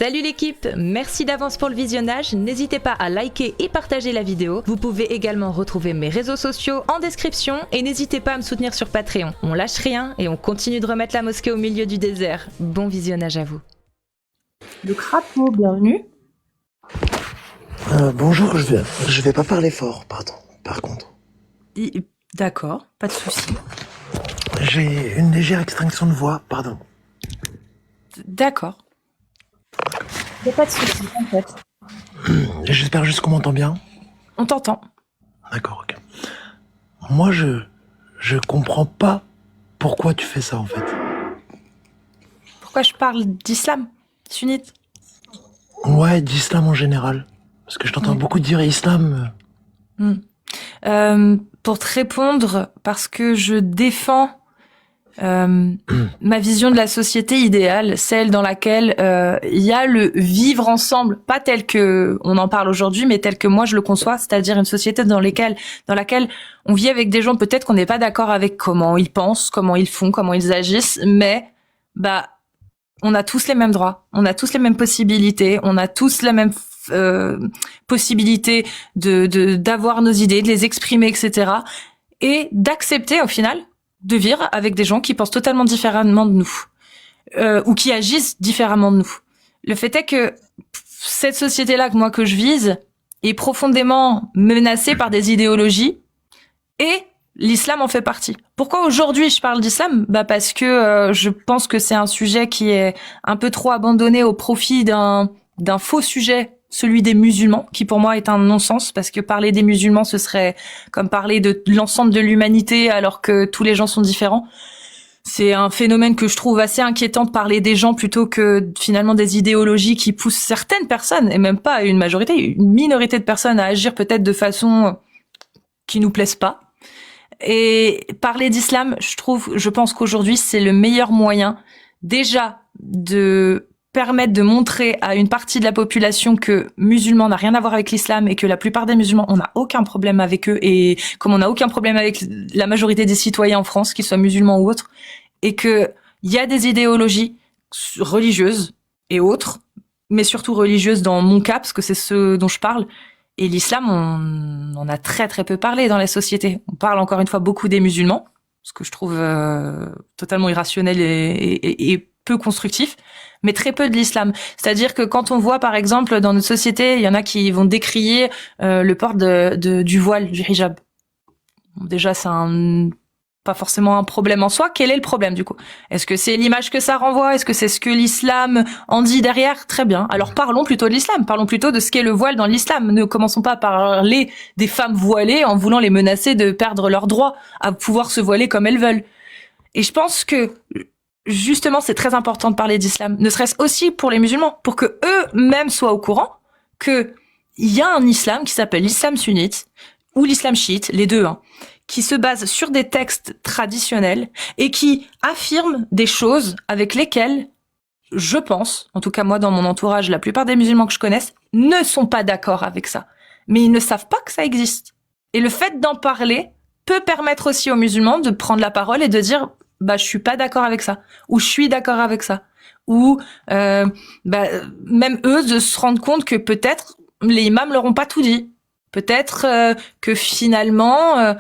Salut l'équipe, merci d'avance pour le visionnage, n'hésitez pas à liker et partager la vidéo. Vous pouvez également retrouver mes réseaux sociaux en description et n'hésitez pas à me soutenir sur Patreon. On lâche rien et on continue de remettre la mosquée au milieu du désert. Bon visionnage à vous. Le crapaud, bienvenue. Bonjour, je vais pas parler fort, pardon, par contre. D'accord, pas de souci. J'ai une légère extinction de voix, pardon. D'accord. Y a pas de souci, en fait. J'espère juste qu'on m'entend bien. On t'entend. D'accord, ok. Moi, je comprends pas pourquoi tu fais ça, en fait. Pourquoi je parle d'islam sunnite? Ouais, d'islam en général. Parce que je t'entends beaucoup dire islam. Pour te répondre, parce que je défends ma vision de la société idéale, celle dans laquelle il y a le vivre ensemble, pas tel que on en parle aujourd'hui, mais tel que moi je le conçois, c'est-à-dire une société dans laquelle on vit avec des gens peut-être qu'on n'est pas d'accord avec comment ils pensent, comment ils font, comment ils agissent, mais on a tous les mêmes droits, on a tous les mêmes possibilités, on a tous la même possibilité d'avoir nos idées, de les exprimer, etc. Et d'accepter au final de vivre avec des gens qui pensent totalement différemment de nous, ou qui agissent différemment de nous. Le fait est que cette société-là que je vise est profondément menacée par des idéologies, et l'islam en fait partie. Pourquoi aujourd'hui je parle d'islam? Parce que je pense que c'est un sujet qui est un peu trop abandonné au profit d'un faux sujet, celui des musulmans, qui pour moi est un non-sens, parce que parler des musulmans, ce serait comme parler de l'ensemble de l'humanité, alors que tous les gens sont différents. C'est un phénomène que je trouve assez inquiétant de parler des gens plutôt que finalement des idéologies qui poussent certaines personnes, et même pas une majorité, une minorité de personnes à agir peut-être de façon qui nous plaise pas. Et parler d'islam, je pense qu'aujourd'hui, c'est le meilleur moyen, déjà, de permettre de montrer à une partie de la population que musulman n'a rien à voir avec l'islam et que la plupart des musulmans, on n'a aucun problème avec eux, et comme on n'a aucun problème avec la majorité des citoyens en France, qu'ils soient musulmans ou autres, et que il y a des idéologies religieuses et autres, mais surtout religieuses dans mon cas, parce que c'est ce dont je parle. Et l'islam, on en a très très peu parlé dans la société. On parle encore une fois beaucoup des musulmans, ce que je trouve totalement irrationnel et peu constructif, mais très peu de l'islam. C'est-à-dire que quand on voit, par exemple, dans notre société, il y en a qui vont décrier le port du voile, du hijab. Bon, déjà, c'est pas forcément un problème en soi. Quel est le problème, du coup? Est-ce que c'est l'image que ça renvoie? Est-ce que c'est ce que l'islam en dit derrière? Très bien. Alors parlons plutôt de l'islam. Parlons plutôt de ce qu'est le voile dans l'islam. Ne commençons pas à parler des femmes voilées en voulant les menacer de perdre leur droit à pouvoir se voiler comme elles veulent. Et je pense que justement, c'est très important de parler d'islam, ne serait-ce aussi pour les musulmans, pour que eux-mêmes soient au courant que il y a un islam qui s'appelle l'islam sunnite ou l'islam chiite, les deux, qui se base sur des textes traditionnels et qui affirme des choses avec lesquelles, je pense, en tout cas moi dans mon entourage, la plupart des musulmans que je connaisse ne sont pas d'accord avec ça. Mais ils ne savent pas que ça existe. Et le fait d'en parler peut permettre aussi aux musulmans de prendre la parole et de dire je suis pas d'accord avec ça, ou je suis d'accord avec ça, ou même eux de se rendre compte que peut-être les imams leur ont pas tout dit. Peut-être que finalement,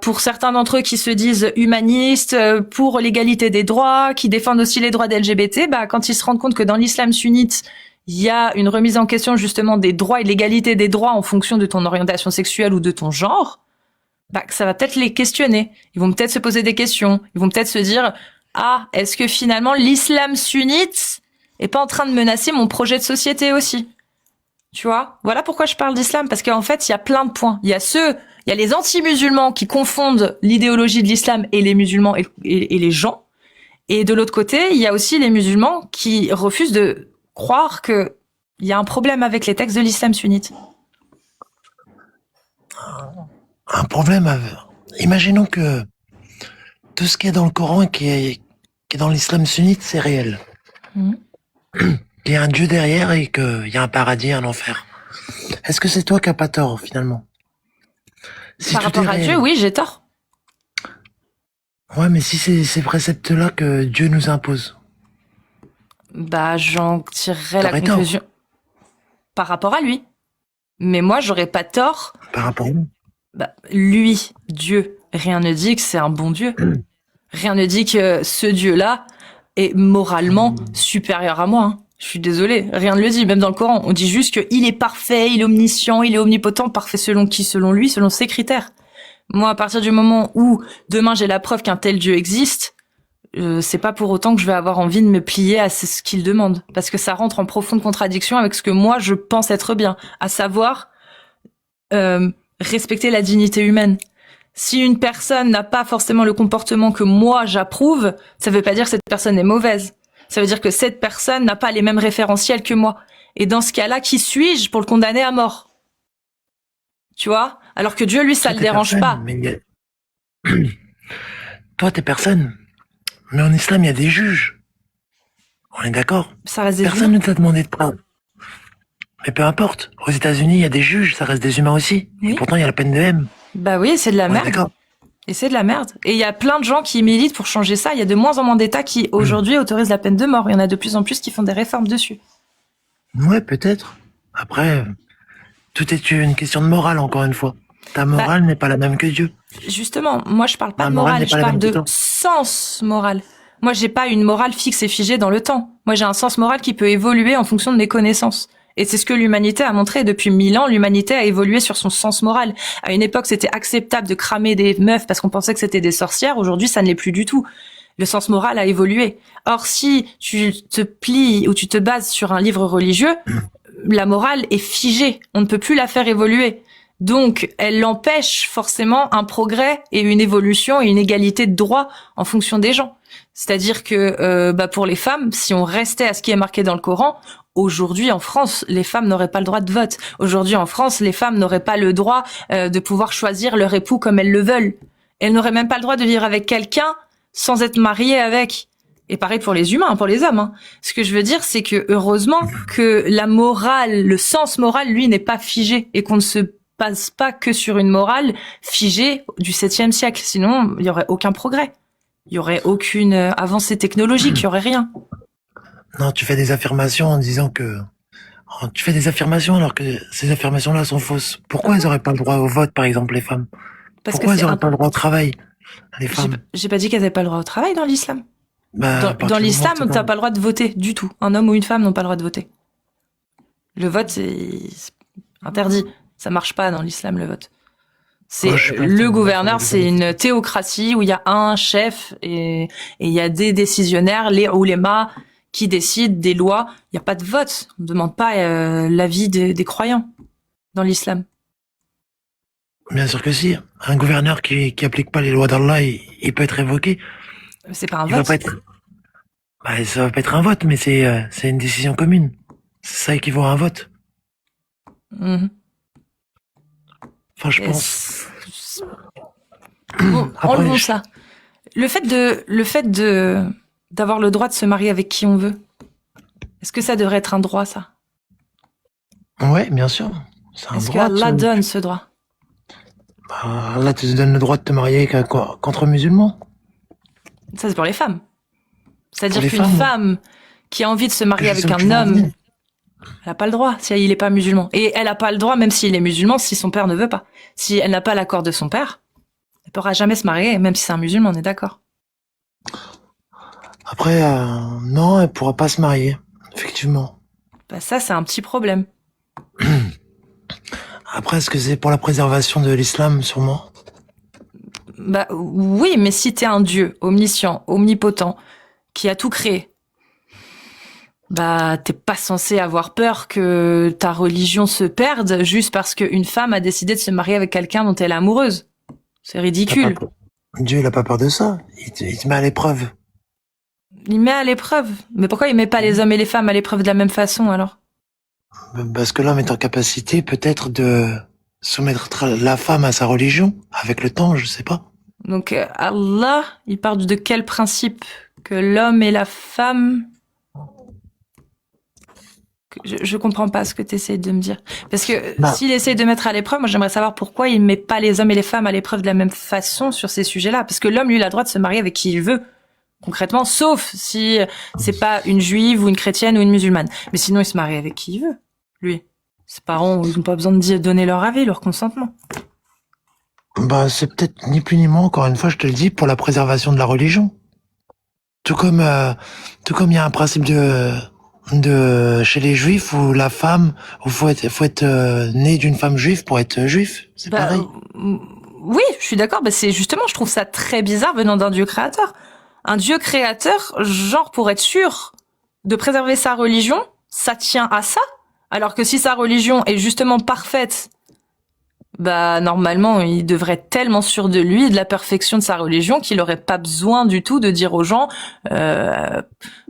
pour certains d'entre eux qui se disent humanistes, pour l'égalité des droits, qui défendent aussi les droits des LGBT, quand ils se rendent compte que dans l'islam sunnite, il y a une remise en question justement des droits et de l'égalité des droits en fonction de ton orientation sexuelle ou de ton genre, ça va peut-être les questionner. Ils vont peut-être se poser des questions. Ils vont peut-être se dire est-ce que finalement l'islam sunnite est pas en train de menacer mon projet de société aussi? Tu vois, voilà pourquoi je parle d'islam, parce qu'en fait, il y a plein de points. Il y a les anti-musulmans qui confondent l'idéologie de l'islam et les musulmans et les gens. Et de l'autre côté, il y a aussi les musulmans qui refusent de croire que il y a un problème avec les textes de l'islam sunnite. Un problème imaginons que tout ce qui est dans le Coran et qui est dans l'islam sunnite, c'est réel. Il y a un Dieu derrière et qu'il y a un paradis, un enfer. Est-ce que c'est toi qui n'as pas tort, finalement? Par rapport à Dieu, oui, j'ai tort. Ouais, mais si c'est ces préceptes-là que Dieu nous impose. Bah, j'en tirerais la T'aurais conclusion par rapport à lui. Mais moi, j'aurais pas tort. Par rapport à nous. Bah, lui, Dieu, rien ne dit que c'est un bon Dieu. Rien ne dit que ce Dieu-là est moralement supérieur à moi. Hein. Je suis désolée, rien ne le dit, même dans le Coran. On dit juste qu'il est parfait, il est omniscient, il est omnipotent, parfait selon qui? Selon lui, selon ses critères. Moi, à partir du moment où demain j'ai la preuve qu'un tel Dieu existe, c'est pas pour autant que je vais avoir envie de me plier à ce qu'il demande. Parce que ça rentre en profonde contradiction avec ce que moi je pense être bien. À savoir, respecter la dignité humaine. Si une personne n'a pas forcément le comportement que moi j'approuve, ça veut pas dire que cette personne est mauvaise. Ça veut dire que cette personne n'a pas les mêmes référentiels que moi. Et dans ce cas-là, qui suis-je pour le condamner à mort? Tu vois? Alors que Dieu, lui, ça le dérange pas. Mais toi, t'es personne. Mais en islam, il y a des juges. On est d'accord? Ça reste des Personne humains. ne t'a demandé de prendre. Mais peu importe. Aux États-Unis, il y a des juges, ça reste des humains aussi. Oui. Et pourtant, il y a la peine de M. Bah oui, c'est de la On est merde. d'accord. Et c'est de la merde. Et il y a plein de gens qui militent pour changer ça. Il y a de moins en moins d'États qui, aujourd'hui, autorisent la peine de mort. Il y en a de plus en plus qui font des réformes dessus. Ouais, peut-être. Après, tout est une question de morale, encore une fois. Ta morale n'est pas la même que Dieu. Justement, moi, je parle pas Ma de morale morale, n'est je pas la parle même que de toi. sens moral. Moi, j'ai pas une morale fixe et figée dans le temps. Moi, j'ai un sens moral qui peut évoluer en fonction de mes connaissances. Et c'est ce que l'humanité a montré. Depuis 1000 ans, l'humanité a évolué sur son sens moral. À une époque, c'était acceptable de cramer des meufs parce qu'on pensait que c'était des sorcières. Aujourd'hui, ça ne l'est plus du tout. Le sens moral a évolué. Or, si tu te plies ou tu te bases sur un livre religieux, la morale est figée. On ne peut plus la faire évoluer. Donc, elle empêche forcément un progrès et une évolution et une égalité de droit en fonction des gens. C'est-à-dire que pour les femmes, si on restait à ce qui est marqué dans le Coran, aujourd'hui en France, les femmes n'auraient pas le droit de vote. Aujourd'hui en France, les femmes n'auraient pas le droit de pouvoir choisir leur époux comme elles le veulent. Elles n'auraient même pas le droit de vivre avec quelqu'un sans être mariées avec. Et pareil pour les humains, pour les hommes. Hein. Ce que je veux dire, c'est que heureusement que la morale, le sens moral, lui, n'est pas figé et qu'on ne se passe pas que sur une morale figée du 7e siècle. Sinon, il y aurait aucun progrès. Il y aurait aucune avancée technologique, il y aurait rien. Non, tu fais des affirmations en disant que... Tu fais des affirmations alors que ces affirmations-là sont fausses. Pourquoi elles n'auraient pas le droit au vote, par exemple, les femmes? Parce Pourquoi que elles n'auraient pas le droit au travail, les J'ai femmes? j'ai pas dit qu'elles n'avaient pas le droit au travail dans l'islam. Bah, à partir Dans du moment l'islam, où t'as pas le droit de voter du tout. Un homme ou une femme n'ont pas le droit de voter. Le vote, c'est interdit. Ça marche pas dans l'islam, le vote. C'est Moi, je suis pas le tellement gouverneur, d'accord c'est avec une théocratie où il y a un chef et il y a des décisionnaires, les oulémas, qui décident des lois. Il n'y a pas de vote. On ne demande pas l'avis des croyants dans l'islam. Bien sûr que si. Un gouverneur qui applique pas les lois d'Allah, il peut être révoqué. C'est pas un Il va vote. pas être... Bah, ça va pas être un vote, mais c'est une décision commune. Ça équivaut à un vote. Mhm. Enfin, je Et pense. Bon, Après, enlevons ça. Le fait d'avoir le droit de se marier avec qui on veut. Est-ce que ça devrait être un droit, ça? Ouais, bien sûr. C'est un Est-ce que droit. Allah donne ce droit? Bah, Allah te donne le droit de te marier qu'entre musulmans. Ça, c'est pour les femmes. C'est-à-dire Pour les qu'une femmes, femme qui a envie de se marier avec Justement, un tu vas en homme, venir. elle n'a pas le droit si il n'est pas musulman. Et elle n'a pas le droit, même s'il est musulman, si son père ne veut pas. Si elle n'a pas l'accord de son père, elle ne pourra jamais se marier, même si c'est un musulman, on est d'accord. Après, non, elle pourra pas se marier. Effectivement. Bah, ça, c'est un petit problème. Après, est-ce que c'est pour la préservation de l'islam, sûrement? Bah oui, mais si t'es un dieu omniscient, omnipotent, qui a tout créé, bah t'es pas censé avoir peur que ta religion se perde juste parce qu'une femme a décidé de se marier avec quelqu'un dont elle est amoureuse. C'est ridicule. Dieu, il a pas peur de ça. Il te met à l'épreuve. Il met à l'épreuve. Mais pourquoi il met pas les hommes et les femmes à l'épreuve de la même façon alors? Parce que l'homme est en capacité, peut-être, de soumettre la femme à sa religion, avec le temps, je sais pas. Donc Allah, il part de quel principe? Que l'homme et la femme... Je comprends pas ce que tu essayes de me dire. Parce que Bah. s'il essaye de mettre à l'épreuve, moi j'aimerais savoir pourquoi il met pas les hommes et les femmes à l'épreuve de la même façon sur ces sujets-là. Parce que l'homme, lui, il a le droit de se marier avec qui il veut. concrètement, sauf si c'est pas une juive ou une chrétienne ou une musulmane. Mais sinon, il se marie avec qui il veut, lui. Ses parents, ils n'ont pas besoin de donner leur avis, leur consentement. Bah, c'est peut-être ni plus ni moins, encore une fois, je te le dis, pour la préservation de la religion. Tout comme il y a un principe de chez les juifs où la femme, où faut être né d'une femme juive pour être juif. C'est pareil. Oui, je suis d'accord. C'est justement, je trouve ça très bizarre venant d'un Dieu créateur. Un Dieu créateur, genre pour être sûr de préserver sa religion, ça tient à ça. Alors que si sa religion est justement parfaite, normalement, il devrait être tellement sûr de lui et de la perfection de sa religion qu'il aurait pas besoin du tout de dire aux gens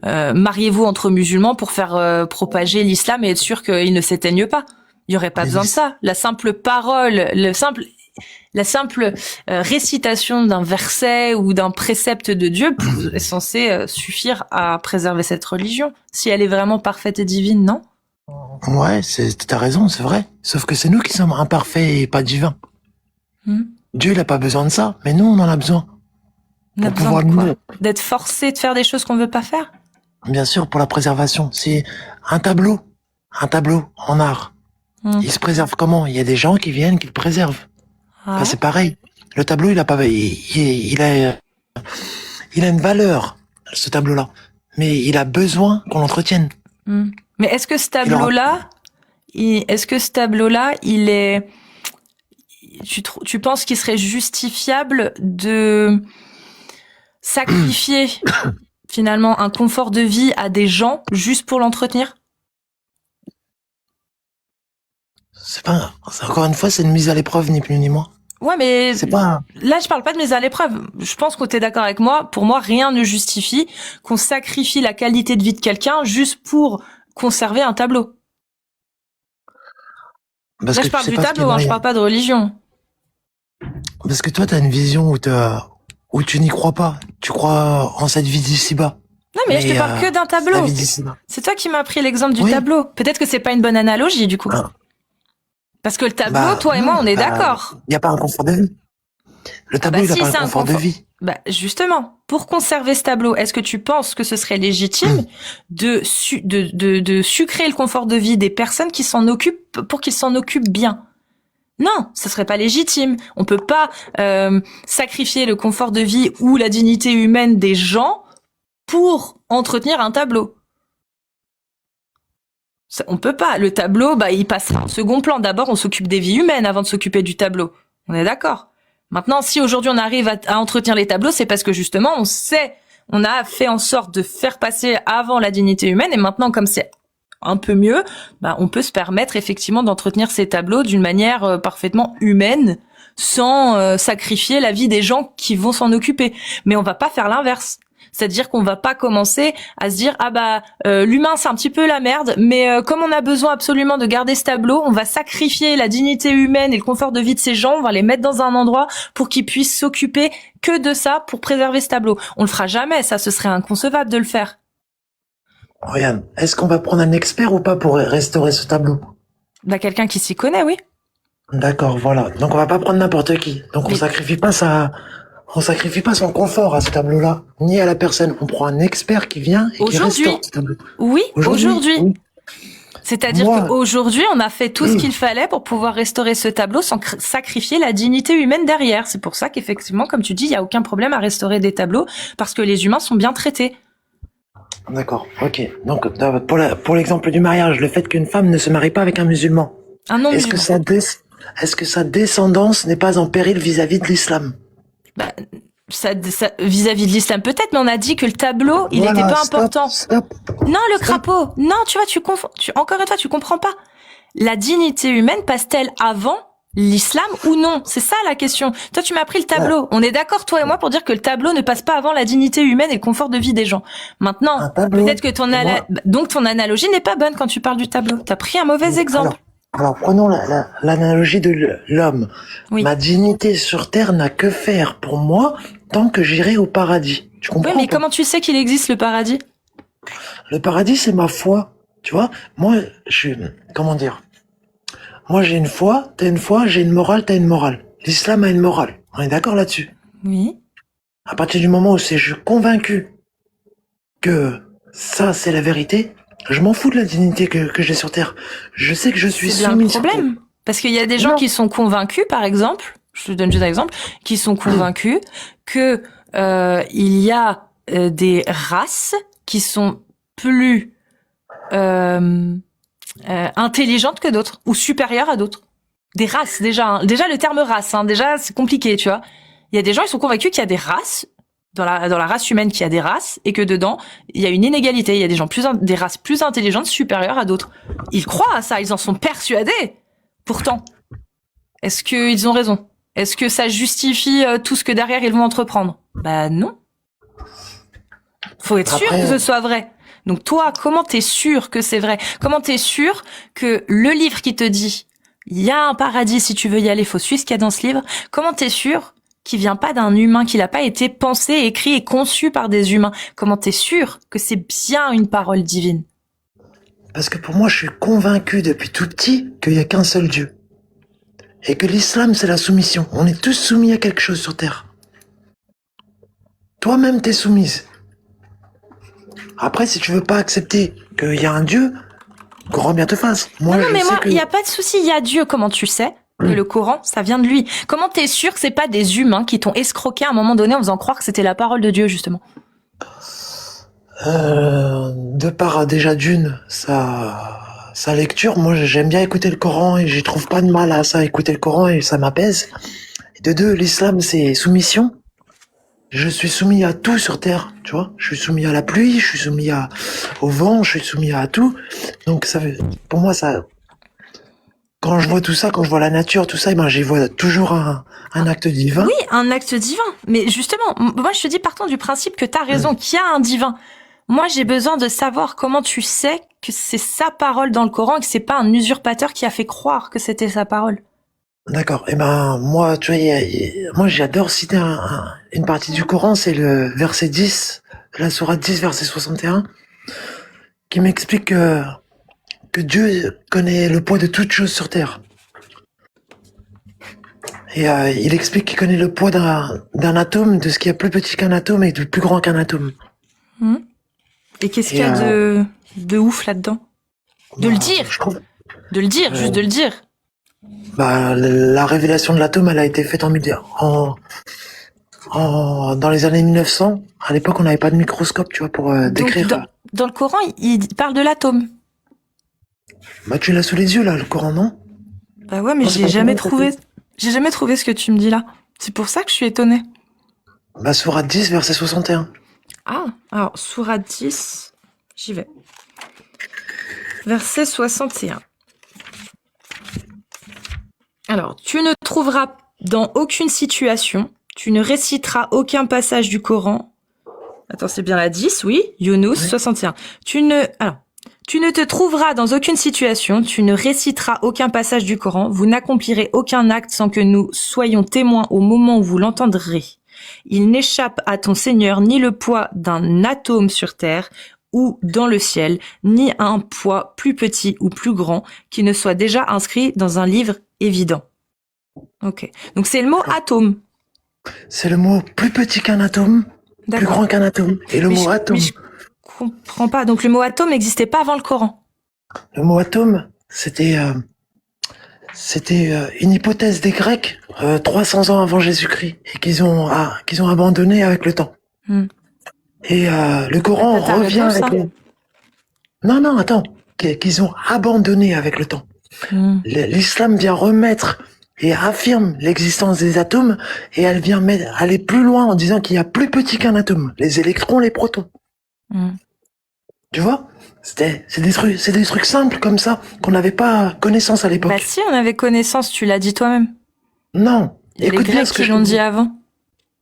mariez-vous entre musulmans pour faire propager l'islam et être sûr qu'il ne s'éteigne pas. Il y aurait pas besoin de ça. La simple parole, la simple récitation d'un verset ou d'un précepte de Dieu est censé suffire à préserver cette religion. Si elle est vraiment parfaite et divine, non? Ouais, t'as raison, c'est vrai. Sauf que c'est nous qui sommes imparfaits et pas divins. Dieu, il a pas besoin de ça, mais nous, on en a besoin. On a besoin de quoi? D'être forcé de faire des choses qu'on veut pas faire? Bien sûr, pour la préservation. C'est un tableau en art. Il se préserve comment? Il y a des gens qui viennent, qui le préservent. Ah. C'est pareil. Le tableau, il a une valeur, ce tableau-là. Mais il a besoin qu'on l'entretienne. Mais est-ce que ce tableau-là, il est, tu penses qu'il serait justifiable de sacrifier finalement un confort de vie à des gens juste pour l'entretenir? Encore une fois, c'est une mise à l'épreuve, ni plus ni moins. Ouais, mais là, je parle pas de mise à l'épreuve. Je pense que t'es d'accord avec moi. Pour moi, rien ne justifie qu'on sacrifie la qualité de vie de quelqu'un juste pour conserver un tableau. Là, je parle du tableau, je parle pas de religion. Parce que toi, t'as une vision où tu n'y crois pas. Tu crois en cette vie d'ici-bas. Non, mais je te parle que d'un tableau. C'est toi qui m'as pris l'exemple du tableau. Peut-être que c'est pas une bonne analogie, du coup. Parce que le tableau, toi et moi, on est d'accord. Il n'y a pas un confort de vie. Le tableau, il n'a pas un confort de vie. Justement, pour conserver ce tableau, est-ce que tu penses que ce serait légitime de sucrer le confort de vie des personnes qui s'en occupent pour qu'ils s'en occupent bien? Non, ce serait pas légitime. On peut pas sacrifier le confort de vie ou la dignité humaine des gens pour entretenir un tableau. On peut pas. Le tableau, il passe en second plan. D'abord, on s'occupe des vies humaines avant de s'occuper du tableau. On est d'accord. Maintenant, si aujourd'hui on arrive à entretenir les tableaux, c'est parce que justement, on a fait en sorte de faire passer avant la dignité humaine. Et maintenant, comme c'est un peu mieux, on peut se permettre effectivement d'entretenir ces tableaux d'une manière parfaitement humaine, sans sacrifier la vie des gens qui vont s'en occuper. Mais on va pas faire l'inverse. C'est-à-dire qu'on va pas commencer à se dire l'humain c'est un petit peu la merde, mais comme on a besoin absolument de garder ce tableau, on va sacrifier la dignité humaine et le confort de vie de ces gens, on va les mettre dans un endroit pour qu'ils puissent s'occuper que de ça pour préserver ce tableau. On le fera jamais, ça ce serait inconcevable de le faire. Regarde, est-ce qu'on va prendre un expert ou pas pour restaurer ce tableau? Quelqu'un qui s'y connaît, oui. D'accord, voilà. Donc on va pas prendre n'importe qui. Donc on sacrifie pas son confort à ce tableau-là, ni à la personne. On prend un expert qui vient et qui restaure ce tableau. Oui, aujourd'hui. Oui. C'est-à-dire qu'aujourd'hui, on a fait tout ce qu'il fallait pour pouvoir restaurer ce tableau sans sacrifier la dignité humaine derrière. C'est pour ça qu'effectivement, comme tu dis, il y a aucun problème à restaurer des tableaux parce que les humains sont bien traités. D'accord, ok. Donc pour l'exemple du mariage, le fait qu'une femme ne se marie pas avec un musulman, est-ce que sa descendance n'est pas en péril vis-à-vis de l'islam? Ça vis-à-vis de l'islam peut-être, mais on a dit que le tableau, il était pas important. Non, le crapaud. Non, tu vois, encore une fois, tu comprends pas. La dignité humaine passe-t-elle avant l'islam ou non? C'est ça la question. Toi, tu m'as pris le tableau. On est d'accord, toi et moi, pour dire que le tableau ne passe pas avant la dignité humaine et le confort de vie des gens. Maintenant, peut-être que ton analogie n'est pas bonne quand tu parles du tableau. T'as pris un mauvais exemple. Alors prenons l'analogie de l'homme. Oui. Ma dignité sur terre n'a que faire pour moi tant que j'irai au paradis. Tu comprends? Oui, mais comment tu sais qu'il existe le paradis? Le paradis, c'est ma foi. Tu vois? Moi, Moi, j'ai une foi, t'as une foi, j'ai une morale, t'as une morale. L'islam a une morale. On est d'accord là-dessus? Oui. À partir du moment où je suis convaincu que ça, c'est la vérité, je m'en fous de la dignité que j'ai sur Terre. Je sais que je suis C'est bien le soumis sur Terre. problème. Parce qu'il y a des gens qui sont convaincus, par exemple, je te donne juste un exemple, qui sont convaincus que il y a des races qui sont plus intelligentes que d'autres ou supérieures à d'autres. Des races déjà. Hein. Déjà le terme race, hein, déjà c'est compliqué, tu vois. Il y a des gens qui sont convaincus qu'il y a des races dans la race humaine, qu'il y a des races et que dedans il y a une inégalité. Il y a des gens des races plus intelligentes supérieures à d'autres. Ils croient à ça, ils en sont persuadés. Pourtant, est-ce qu'ils ont raison? Est-ce que ça justifie tout ce que derrière ils vont entreprendre? Bah non. Faut être sûr que ce soit vrai. Donc toi, comment t'es sûr que c'est vrai? Comment t'es sûr que le livre qui te dit il y a un paradis si tu veux y aller, faut suivre ce qu'il y a dans ce livre? Comment t'es sûr qu'il vient pas d'un humain, qu'il a pas été pensé, écrit et conçu par des humains? Comment t'es sûr que c'est bien une parole divine? Parce que pour moi, je suis convaincu depuis tout petit qu'il y a qu'un seul Dieu. Et que l'islam, c'est la soumission. On est tous soumis à quelque chose sur Terre. Toi-même, t'es soumise. Après, si tu veux pas accepter qu'il y a un Dieu, Coran bien te fasse. Moi, non, mais moi, il y a pas de souci, il y a Dieu. Comment tu sais que le Coran, ça vient de lui? Comment t'es sûr que c'est pas des humains qui t'ont escroqué à un moment donné en faisant croire que c'était la parole de Dieu, justement? De part déjà d'une, sa lecture, moi j'aime bien écouter le Coran et j'y trouve pas de mal à ça, écouter le Coran et ça m'apaise. Et de deux, l'islam c'est soumission. Je suis soumis à tout sur terre, tu vois. Je suis soumis à la pluie, je suis soumis au vent, je suis soumis à tout. Donc ça, pour moi ça, quand je vois tout ça, quand je vois la nature, tout ça, ben j'y vois toujours un acte divin. Oui, un acte divin. Mais justement, moi je te dis partant du principe que t'as raison, qu'il y a un divin. Moi, j'ai besoin de savoir comment tu sais que c'est sa parole dans le Coran et que c'est pas un usurpateur qui a fait croire que c'était sa parole. D'accord. Eh ben, moi, tu vois, moi, j'adore citer une partie du Coran, c'est le verset 10, la sourate 10, verset 61, qui m'explique que Dieu connaît le poids de toutes choses sur terre. Et il explique qu'il connaît le poids d'un atome, de ce qui est plus petit qu'un atome et de plus grand qu'un atome. Et qu'est-ce qu'il y a de ouf là-dedans? De le dire. De le dire, juste de le dire. Bah, la révélation de l'atome, elle a été faite dans les années 1900. À l'époque, on n'avait pas de microscope, tu vois, pour décrire. Donc, dans le Coran, il parle de l'atome. Bah, tu l'as sous les yeux, là, le Coran, non? Bah ouais, mais j'ai jamais trouvé ce que tu me dis là. C'est pour ça que je suis étonnée. Bah, sourate 10, verset 61. Ah, alors, sourate 10, j'y vais. Verset 61. Alors, tu ne trouveras dans aucune situation, tu ne réciteras aucun passage du Coran. Attends, c'est bien la 10, oui. Younous, 61. Tu ne te trouveras dans aucune situation, tu ne réciteras aucun passage du Coran, vous n'accomplirez aucun acte sans que nous soyons témoins au moment où vous l'entendrez. Il n'échappe à ton Seigneur ni le poids d'un atome sur terre ou dans le ciel, ni un poids plus petit ou plus grand qui ne soit déjà inscrit dans un livre évident. Ok. Donc c'est le mot atome. C'est le mot plus petit qu'un atome, plus grand qu'un atome. Et le mot atome. Mais je comprends pas. Donc le mot atome n'existait pas avant le Coran. Le mot atome, c'était une hypothèse des Grecs 300 ans avant Jésus-Christ et qu'ils ont abandonné avec le temps. Et le Coran revient avec le... Non, attends. Qu'ils ont abandonné avec le temps. L'islam vient remettre et affirme l'existence des atomes et elle vient aller plus loin en disant qu'il y a plus petit qu'un atome, les électrons, les protons. Tu vois? C'est des trucs simples comme ça qu'on n'avait pas connaissance à l'époque. Bah si, on avait connaissance, tu l'as dit toi-même. Non. Écoute bien ce que je te dis avant.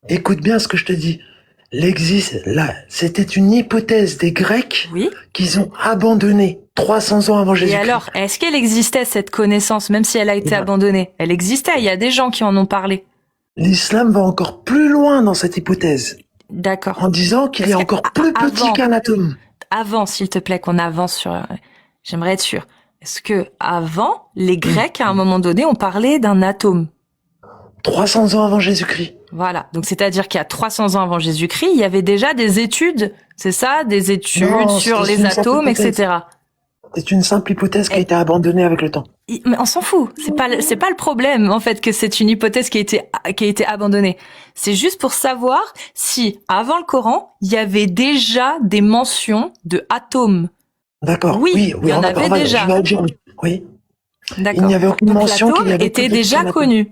Écoute bien ce que je te dis. C'était une hypothèse des Grecs qu'ils ont abandonnée 300 ans avant Jésus-Christ. Et alors, est-ce qu'elle existait cette connaissance, même si elle a été abandonnée? Elle existait, il y a des gens qui en ont parlé. L'islam va encore plus loin dans cette hypothèse. D'accord. En disant qu'il est encore plus petit qu'un atome. Avant, s'il te plaît, qu'on avance sur... J'aimerais être sûre. Est-ce que avant, les Grecs, à un moment donné, ont parlé d'un atome? 300 ans avant Jésus-Christ. Voilà. Donc, c'est-à-dire qu'il y a 300 ans avant Jésus-Christ, il y avait déjà des études, c'est ça? Des études sur les atomes, etc. C'est une simple hypothèse qui a été abandonnée avec le temps. Mais on s'en fout. C'est pas le problème, en fait, que c'est une hypothèse qui a été abandonnée. C'est juste pour savoir si, avant le Coran, il y avait déjà des mentions de atomes. D'accord. Oui, il y en avait déjà. Je vais dire oui. Oui. D'accord. Il n'y avait aucune mention qu'il y avait était déjà connu.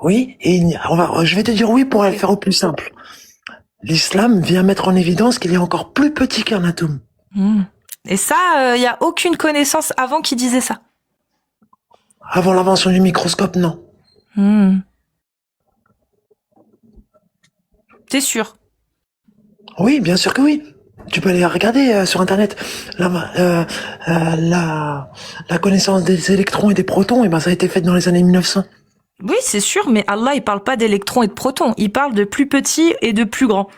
Oui, et je vais te dire oui pour aller faire au plus simple. L'islam vient mettre en évidence qu'il y a encore plus petit qu'un atome. Et ça, il y a aucune connaissance avant qui disait ça. Avant l'invention du microscope, non. T'es sûr? Oui, bien sûr que oui. Tu peux aller regarder sur Internet la connaissance des électrons et des protons. Et ben ça a été fait dans les années 1900. Oui, c'est sûr, mais Allah, il parle pas d'électrons et de protons. Il parle de plus petits et de plus grands.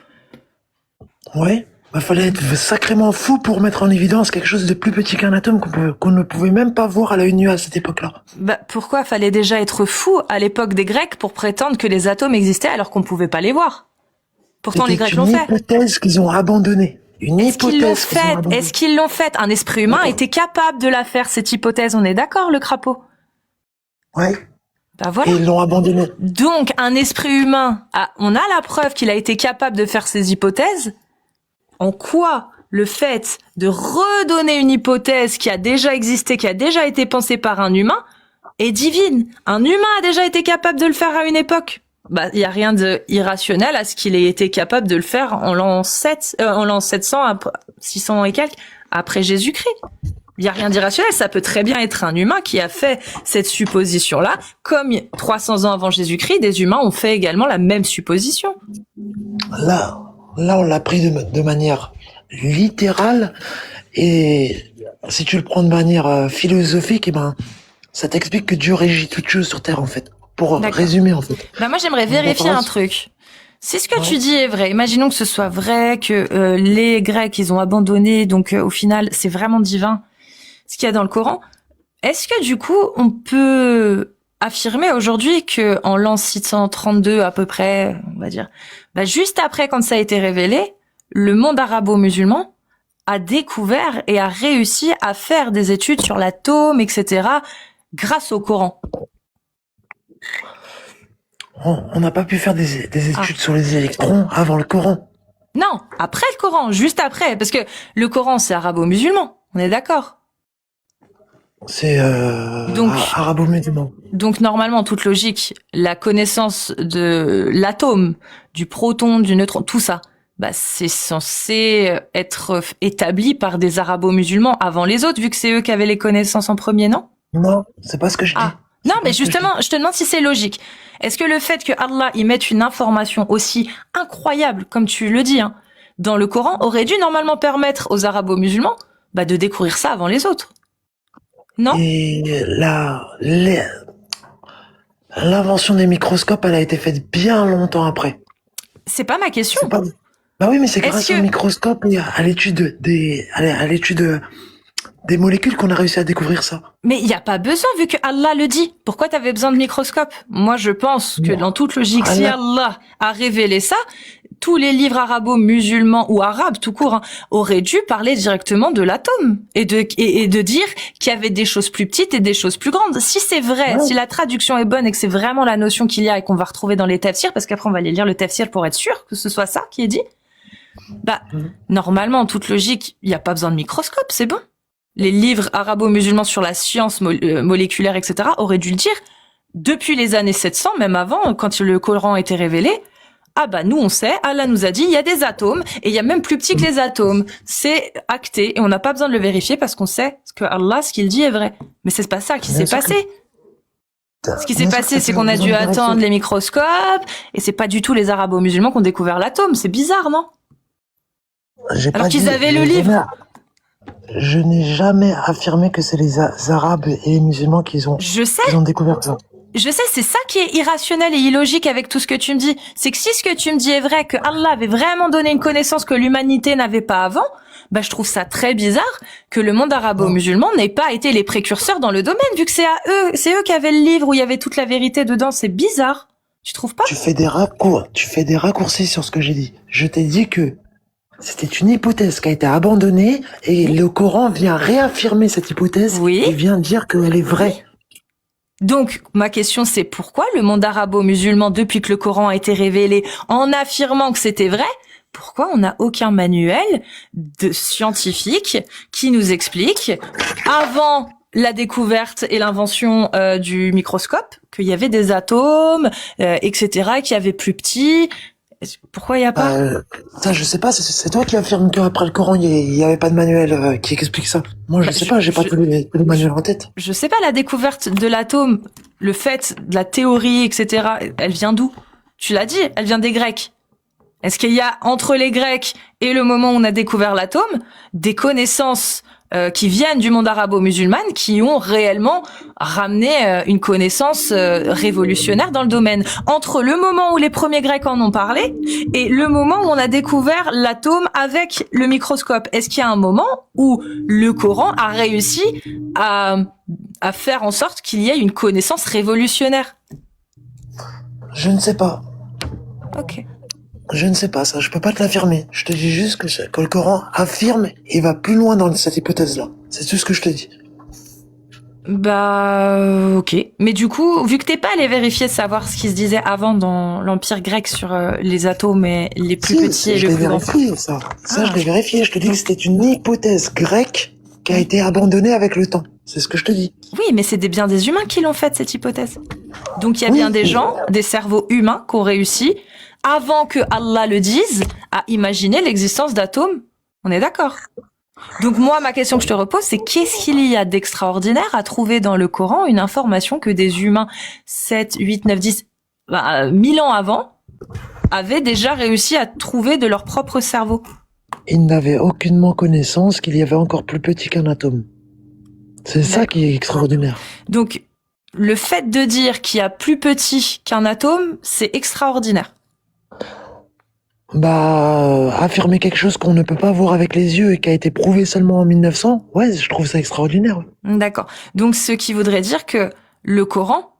Ouais. Il fallait être sacrément fou pour mettre en évidence quelque chose de plus petit qu'un atome qu'on ne pouvait même pas voir à l'œil nu à cette époque-là. Pourquoi fallait déjà être fou à l'époque des Grecs pour prétendre que les atomes existaient alors qu'on pouvait pas les voir? Pourtant, les Grecs l'ont fait. C'est une hypothèse qu'ils ont abandonnée. Est-ce qu'ils l'ont faite? Un esprit humain était capable de la faire, cette hypothèse. On est d'accord, le crapaud? Ouais. Voilà. Et ils l'ont abandonnée. Donc, un esprit humain, on a la preuve qu'il a été capable de faire ces hypothèses. En quoi le fait de redonner une hypothèse qui a déjà existé, qui a déjà été pensée par un humain, est divine? Un humain a déjà été capable de le faire à une époque. Il y a rien de irrationnel à ce qu'il ait été capable de le faire en l'an 700, 600 et quelques, après Jésus-Christ. Il y a rien d'irrationnel. Ça peut très bien être un humain qui a fait cette supposition-là, comme 300 ans avant Jésus-Christ, des humains ont fait également la même supposition. Là, on l'a pris de manière littérale, et si tu le prends de manière philosophique, ça t'explique que Dieu régit toutes choses sur Terre, en fait. Pour résumer, en fait. Moi, j'aimerais vérifier un truc. Si ce que tu dis est vrai, imaginons que ce soit vrai, que les Grecs, ils ont abandonné, donc au final, c'est vraiment divin, ce qu'il y a dans le Coran. Est-ce que du coup, on peut affirmer aujourd'hui que en l'an 632 à peu près, on va dire, juste après quand ça a été révélé, le monde arabo-musulman a découvert et a réussi à faire des études sur l'atome, etc., grâce au Coran? On n'a pas pu faire des études sur les électrons avant le Coran. Non, après le Coran, juste après, parce que le Coran, c'est arabo-musulman, on est d'accord? C'est arabo-musulman. Donc normalement, en toute logique, la connaissance de l'atome, du proton, du neutron, tout ça, c'est censé être établi par des arabo-musulmans avant les autres, vu que c'est eux qui avaient les connaissances en premier, non? Non, c'est pas ce que je dis. Non, mais justement, je te demande si c'est logique. Est-ce que le fait que Allah y mette une information aussi incroyable, comme tu le dis, dans le Coran, aurait dû normalement permettre aux arabo-musulmans de découvrir ça avant les autres? Non? Et l'invention des microscopes, elle a été faite bien longtemps après. C'est pas ma question. Oui, mais c'est grâce au microscope et à l'étude des molécules qu'on a réussi à découvrir ça. Mais il n'y a pas besoin, vu que Allah le dit. Pourquoi t'avais besoin de microscope? Moi, je pense que dans toute logique, si Allah a révélé ça, tous les livres arabo-musulmans ou arabes tout court auraient dû parler directement de l'atome et de dire qu'il y avait des choses plus petites et des choses plus grandes. Si c'est vrai, si la traduction est bonne et que c'est vraiment la notion qu'il y a et qu'on va retrouver dans les tafsirs, parce qu'après on va aller lire le tafsir pour être sûr que ce soit ça qui est dit, normalement, en toute logique, il n'y a pas besoin de microscope, c'est bon. Les livres arabo-musulmans sur la science moléculaire, etc., auraient dû le dire depuis les années 700, même avant, quand le Coran a été révélé. Nous on sait, Allah nous a dit, il y a des atomes, et il y a même plus petit que les atomes. C'est acté, et on n'a pas besoin de le vérifier parce qu'on sait que Allah, ce qu'il dit est vrai. Mais c'est pas ça qui s'est passé. Ce qui s'est passé, c'est qu'on a dû attendre les microscopes, et c'est pas du tout les arabo-musulmans qui ont découvert l'atome. C'est bizarre, non? Alors qu'ils avaient le livre. Je n'ai jamais affirmé que c'est les Arabes et les musulmans qui ont découvert ça. Je sais, c'est ça qui est irrationnel et illogique avec tout ce que tu me dis. C'est que si ce que tu me dis est vrai, que Allah avait vraiment donné une connaissance que l'humanité n'avait pas avant, bah je trouve ça très bizarre que le monde arabo-musulman n'ait pas été les précurseurs dans le domaine, vu que c'est eux qui avaient le livre où il y avait toute la vérité dedans. C'est bizarre. Tu trouves pas? Tu fais des raccourcis sur ce que j'ai dit. Je t'ai dit que c'était une hypothèse qui a été abandonnée et le Coran vient réaffirmer cette hypothèse et vient dire qu'elle est vraie. Donc, ma question, c'est pourquoi le monde arabo-musulman, depuis que le Coran a été révélé, en affirmant que c'était vrai, pourquoi on n'a aucun manuel de scientifique qui nous explique, avant la découverte et l'invention du microscope, qu'il y avait des atomes, etc., qu'il y avait plus petits. Pourquoi il n'y a pas ça, je sais pas, c'est toi qui affirme qu'après le Coran, il y avait pas de manuel qui explique ça. Moi, je sais pas, j'ai pas tous les manuels en tête. Je sais pas, la découverte de l'atome, le fait de la théorie, etc., elle vient d'où? Tu l'as dit, elle vient des Grecs. Est-ce qu'il y a, entre les Grecs et le moment où on a découvert l'atome, des connaissances qui viennent du monde arabo-musulman qui ont réellement ramené une connaissance révolutionnaire dans le domaine? Entre le moment où les premiers Grecs en ont parlé et le moment où on a découvert l'atome avec le microscope, est-ce qu'il y a un moment où le Coran a réussi à faire en sorte qu'il y ait une connaissance révolutionnaire? Je ne sais pas. Ok. Je ne sais pas, ça, je peux pas te l'affirmer. Je te dis juste que le Coran affirme et va plus loin dans cette hypothèse-là. C'est tout ce que je te dis. Bah, ok. Mais du coup, vu que t'es pas allé vérifier de savoir ce qui se disait avant dans l'Empire grec sur les atomes et les plus petits et les plus grands. Je l'ai vérifié, ça. Je l'ai vérifié. Je te dis que c'était une hypothèse grecque qui a été abandonnée avec le temps. C'est ce que je te dis. Oui, mais c'est bien des humains qui l'ont faite, cette hypothèse. Donc il y a bien des gens, des cerveaux humains qui ont réussi, avant que Allah le dise, à imaginer l'existence d'atomes. On est d'accord? Donc moi, ma question que je te repose, c'est qu'est-ce qu'il y a d'extraordinaire à trouver dans le Coran une information que des humains 7, 8, 9, 10, 1000 ans avant avaient déjà réussi à trouver de leur propre cerveau? Ils n'avaient aucunement connaissance qu'il y avait encore plus petit qu'un atome. C'est ça qui est extraordinaire. Donc, le fait de dire qu'il y a plus petit qu'un atome, c'est extraordinaire. Affirmer quelque chose qu'on ne peut pas voir avec les yeux et qui a été prouvé seulement en 1900, ouais, je trouve ça extraordinaire. D'accord. Donc, ce qui voudrait dire que le Coran,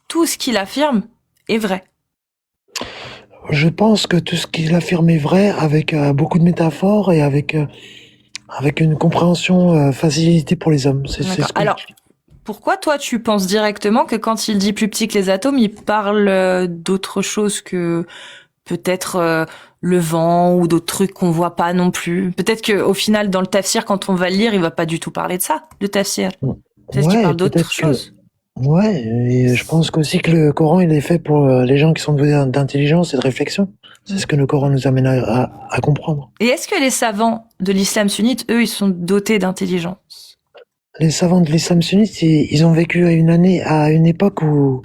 tout ce qu'il affirme est vrai. Je pense que tout ce qu'il affirme est vrai, avec beaucoup de métaphores et avec une compréhension facilitée pour les hommes. C'est Alors, pourquoi toi tu penses directement que quand il dit plus petit que les atomes, il parle d'autre chose que peut-être le vent ou d'autres trucs qu'on voit pas non plus? Peut-être que au final dans le tafsir, quand on va le lire, il va pas du tout parler de ça, le tafsir. Peut-être qu'il parle d'autre chose. Ouais, et je pense aussi que le Coran il est fait pour les gens qui sont doués d'intelligence et de réflexion. C'est ce que le Coran nous amène à comprendre. Et est-ce que les savants de l'islam sunnite, eux, ils sont dotés d'intelligence? Les savants de l'islam sunnite, ils ont vécu à une époque où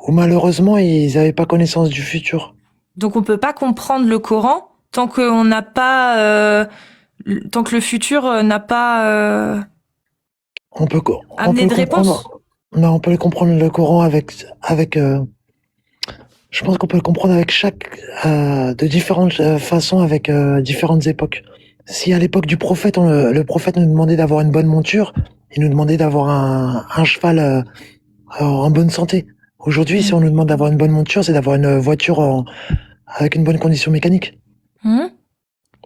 malheureusement ils n'avaient pas connaissance du futur. Donc on peut pas comprendre le Coran tant qu'on n'a pas, tant que le futur n'a pas amené de réponse. Non, on peut comprendre le Coran avec je pense qu'on peut le comprendre avec de différentes façons, avec différentes époques. Si à l'époque du prophète, le prophète nous demandait d'avoir une bonne monture, il nous demandait d'avoir un cheval en bonne santé. Aujourd'hui, si on nous demande d'avoir une bonne monture, c'est d'avoir une voiture avec une bonne condition mécanique.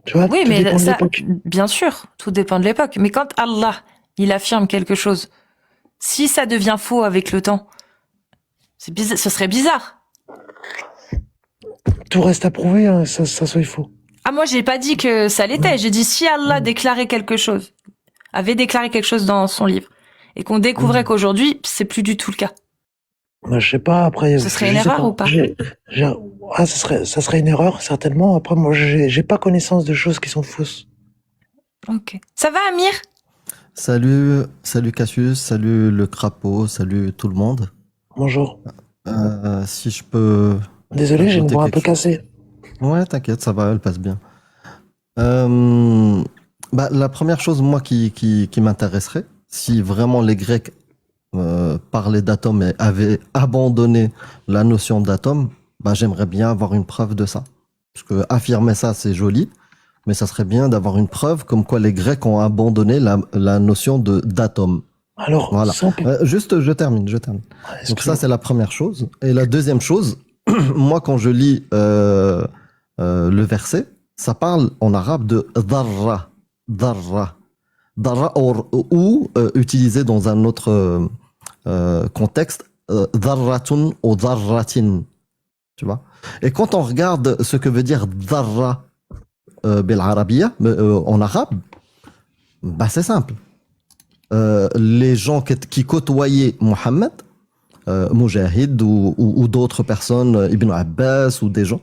Tu vois, oui, mais ça, bien sûr, tout dépend de l'époque. Mais quand Allah, il affirme quelque chose, si ça devient faux avec le temps, ce serait bizarre. Tout reste à prouver, hein, ça soit faux. Ah, moi, j'ai pas dit que ça l'était. J'ai dit si Allah déclarait quelque chose, avait déclaré quelque chose dans son livre, et qu'on découvrait qu'aujourd'hui, c'est plus du tout le cas. Je sais pas, après. Ce serait une erreur ou pas? Ça serait une erreur, certainement. Après, moi, j'ai pas connaissance de choses qui sont fausses. Ok. Ça va, Amir? Salut Cassius, salut le crapaud, salut tout le monde. Bonjour. Si je peux... Désolé, j'ai une voix un peu cassée. Ouais, t'inquiète, ça va, elle passe bien. La première chose, moi, qui m'intéresserait, si vraiment les Grecs parlaient d'atomes et avaient abandonné la notion d'atome, j'aimerais bien avoir une preuve de ça. Parce que affirmer ça, c'est joli, Mais ça serait bien d'avoir une preuve comme quoi les Grecs ont abandonné la notion d'atome. Alors, voilà. Juste, je termine. Donc ça, c'est la première chose. Et la deuxième chose, moi, quand je lis le verset, ça parle en arabe de dharra. Dharra ou utilisé dans un autre contexte, dharratun ou dharratin. Tu vois? Et quand on regarde ce que veut dire dharra en arabe, bah c'est simple. Les gens qui côtoyaient Mohammed, Mujahid ou d'autres personnes, Ibn Abbas ou des gens,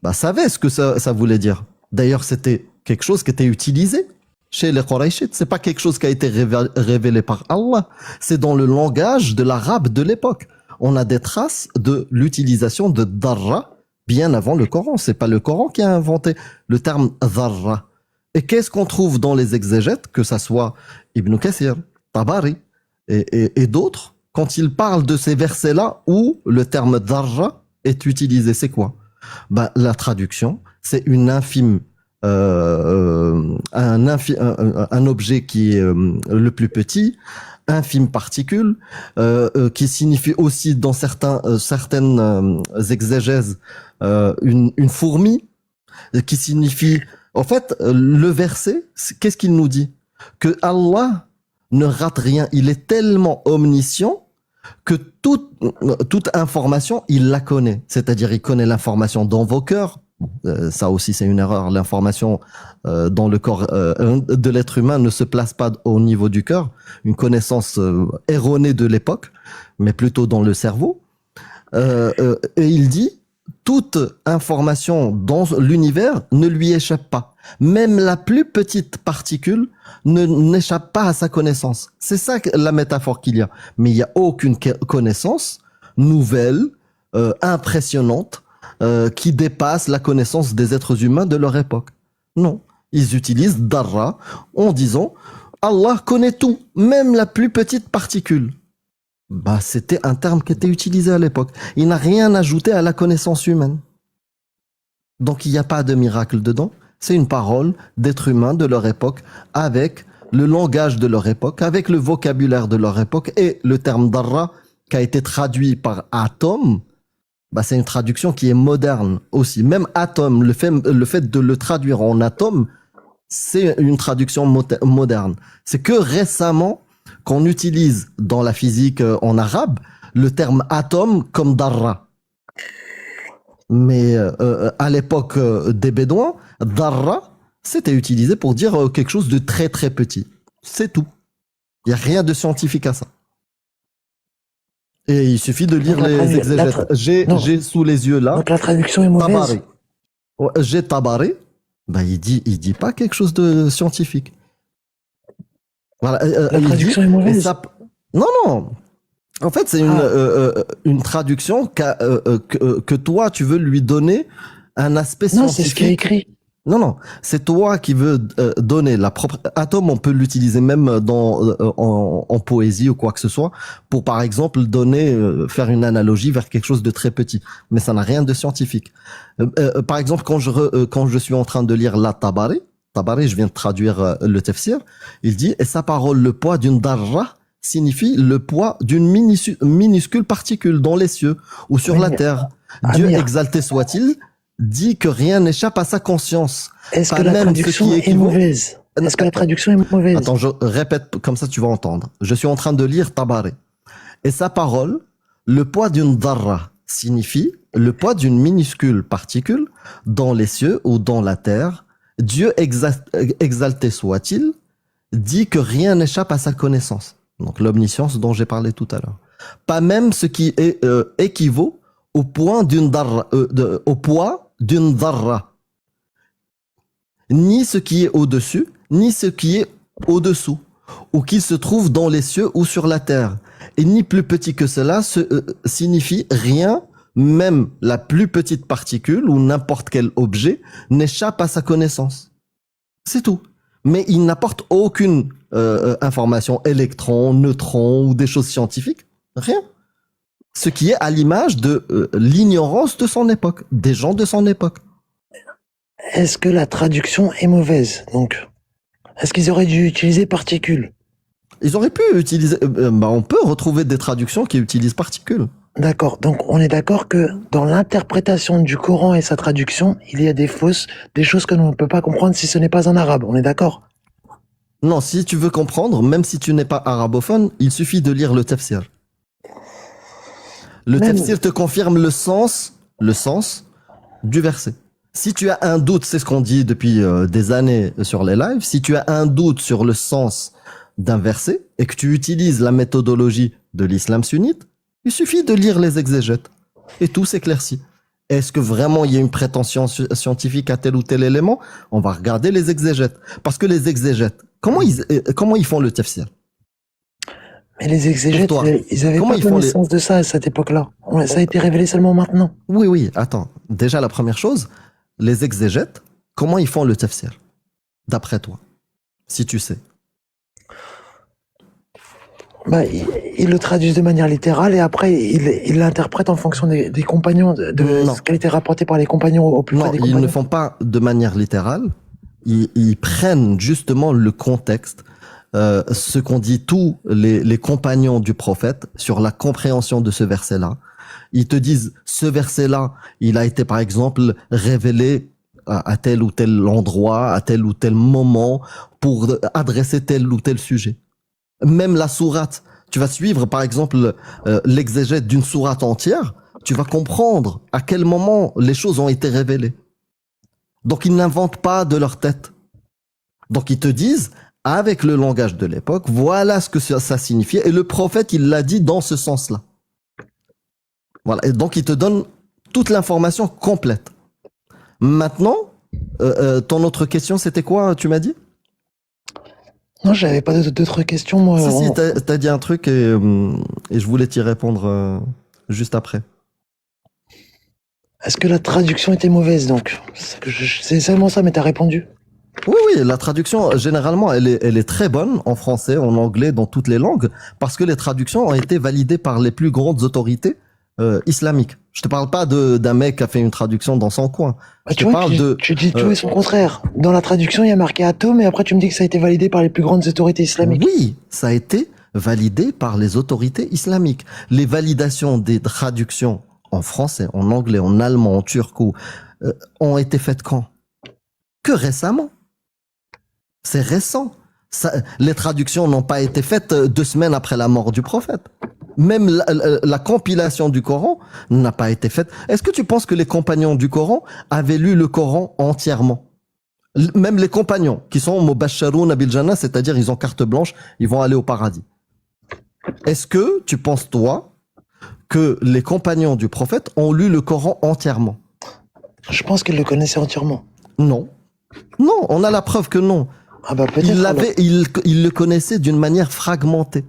bah savaient ce que ça voulait dire. D'ailleurs, c'était quelque chose qui était utilisé chez les Qurayshites. C'est pas quelque chose qui a été révélé par Allah. C'est dans le langage de l'arabe de l'époque. On a des traces de l'utilisation de dharra bien avant le Coran. C'est pas le Coran qui a inventé le terme dharra. Et qu'est-ce qu'on trouve dans les exégètes, que ça soit Ibn Kathir, Tabari et d'autres, quand ils parlent de ces versets-là où le terme dharra est utilisé, c'est quoi? Bah, la traduction, c'est une infime, un objet qui est le plus petit, infime particule, qui signifie aussi dans certaines exégèses une fourmi, qui signifie... En fait, le verset, qu'est-ce qu'il nous dit? Que Allah ne rate rien. Il est tellement omniscient que toute information, il la connaît. C'est-à-dire, il connaît l'information dans vos cœurs. Ça aussi, c'est une erreur. L'information dans le corps de l'être humain ne se place pas au niveau du cœur. Une connaissance erronée de l'époque, mais plutôt dans le cerveau. Et il dit, toute information dans l'univers ne lui échappe pas. Même la plus petite particule n'échappe pas à sa connaissance. C'est ça la métaphore qu'il y a. Mais il n'y a aucune connaissance nouvelle, impressionnante, qui dépasse la connaissance des êtres humains de leur époque. Non. Ils utilisent dharra en disant Allah connaît tout, même la plus petite particule. Bah, c'était un terme qui était utilisé à l'époque. Il n'a rien ajouté à la connaissance humaine. Donc, il n'y a pas de miracle dedans. C'est une parole d'êtres humains de leur époque, avec le langage de leur époque, avec le vocabulaire de leur époque, et le terme dharra, qui a été traduit par atome, bah, c'est une traduction qui est moderne aussi. Même atome, le fait de le traduire en atome, c'est une traduction moderne. C'est que récemment qu'on utilise dans la physique en arabe le terme atome comme dharra. Mais à l'époque des Bédouins, dharra, c'était utilisé pour dire quelque chose de très très petit. C'est tout. Il n'y a rien de scientifique à ça. Et il suffit de lire les exégètes. J'ai sous les yeux là. Donc la traduction est mauvaise. Tabari. J'ai Tabari. Ben, il dit pas quelque chose de scientifique. Voilà, la traduction est mauvaise. Non. En fait, c'est une traduction que toi, tu veux lui donner un aspect scientifique. Non, c'est ce qui est écrit. Non, c'est toi qui veux donner la propre... Atome, on peut l'utiliser même en poésie ou quoi que ce soit, pour par exemple faire une analogie vers quelque chose de très petit. Mais ça n'a rien de scientifique. Par exemple, quand je suis en train de lire la Tabari, je viens de traduire le tafsir, il dit « Et sa parole, le poids d'une dharra signifie le poids d'une minuscule particule dans les cieux ou sur la terre. Dieu exalté soit-il, dit que rien n'échappe à sa conscience. » Est-ce que la traduction est mauvaise? Est-ce que la traduction est mauvaise? Attends, je répète, comme ça tu vas entendre. Je suis en train de lire Tabari. Et sa parole, le poids d'une dharra signifie le poids d'une minuscule particule dans les cieux ou dans la terre. Dieu exalté soit-il, dit que rien n'échappe à sa connaissance. Donc l'omniscience dont j'ai parlé tout à l'heure. Pas même ce qui équivaut au poids d'une dharra. Ni ce qui est au-dessus, ni ce qui est au-dessous, ou qui se trouve dans les cieux ou sur la terre. Et ni plus petit que cela signifie rien, même la plus petite particule ou n'importe quel objet n'échappe à sa connaissance. C'est tout. Mais il n'apporte aucune information, électron, neutron ou des choses scientifiques. Rien. Ce qui est à l'image de l'ignorance de son époque, des gens de son époque. est-ce que la traduction est mauvaise? Donc, est-ce qu'ils auraient dû utiliser particules? Ils auraient pu utiliser, on peut retrouver des traductions qui utilisent particules. D'accord. Donc, on est d'accord que dans l'interprétation du Coran et sa traduction, il y a des choses que l'on ne peut pas comprendre si ce n'est pas en arabe. On est d'accord? Non, si tu veux comprendre, même si tu n'es pas arabophone, il suffit de lire le tafsir. Le tafsir te confirme le sens du verset. Si tu as un doute, c'est ce qu'on dit depuis des années sur les lives, si tu as un doute sur le sens d'un verset et que tu utilises la méthodologie de l'islam sunnite, il suffit de lire les exégètes et tout s'éclaircit. Est-ce que vraiment il y a une prétention scientifique à tel ou tel élément? On va regarder les exégètes. Parce que les exégètes, comment ils font le tafsir? Mais les exégètes, ils avaient pas connaissance de ça à cette époque-là. Ça a été révélé seulement maintenant. Oui, attends. Déjà, la première chose, les exégètes, comment ils font le tafsir? D'après toi, si tu sais. Ils le traduisent de manière littérale et après, ils l'interprètent en fonction des compagnons, de ce qui a été rapporté par les compagnons au plus près des compagnons. Ils ne font pas de manière littérale. Ils prennent justement le contexte, ce qu'ont dit tous les compagnons du prophète sur la compréhension de ce verset-là. Ils te disent, ce verset-là, il a été par exemple révélé à tel ou tel endroit, à tel ou tel moment pour adresser tel ou tel sujet. Même la sourate, tu vas suivre par exemple l'exégète d'une sourate entière, tu vas comprendre à quel moment les choses ont été révélées. Donc ils n'inventent pas de leur tête. Donc ils te disent, avec le langage de l'époque, voilà ce que ça signifiait, et le prophète il l'a dit dans ce sens-là. Voilà, et donc il te donne toute l'information complète. Maintenant, ton autre question c'était quoi, tu m'as dit? Non, j'avais pas d'autres questions, moi. Si, t'as dit un truc et je voulais t'y répondre juste après. Est-ce que la traduction était mauvaise, donc? C'est seulement ça, mais t'as répondu. Oui, la traduction, généralement, elle est très bonne en français, en anglais, dans toutes les langues, parce que les traductions ont été validées par les plus grandes autorités islamiques. Je te parle pas d'un mec qui a fait une traduction dans son coin. Tu dis tout et son contraire. Dans la traduction, il y a marqué atome, et après tu me dis que ça a été validé par les plus grandes autorités islamiques. Oui, ça a été validé par les autorités islamiques. Les validations des traductions en français, en anglais, en allemand, en turc, ont été faites quand? Que récemment. C'est récent. Les traductions n'ont pas été faites 2 semaines après la mort du prophète. Même la compilation du Coran n'a pas été faite. Est-ce que tu penses que les compagnons du Coran avaient lu le Coran entièrement? Même les compagnons qui sont mubashsharouna bil jannah, c'est-à-dire ils ont carte blanche, ils vont aller au paradis. Est-ce que tu penses, toi, que les compagnons du prophète ont lu le Coran entièrement? Je pense qu'ils le connaissaient entièrement. Non, on a la preuve que non. Ah bah peut-être. Il le connaissait d'une manière fragmentée.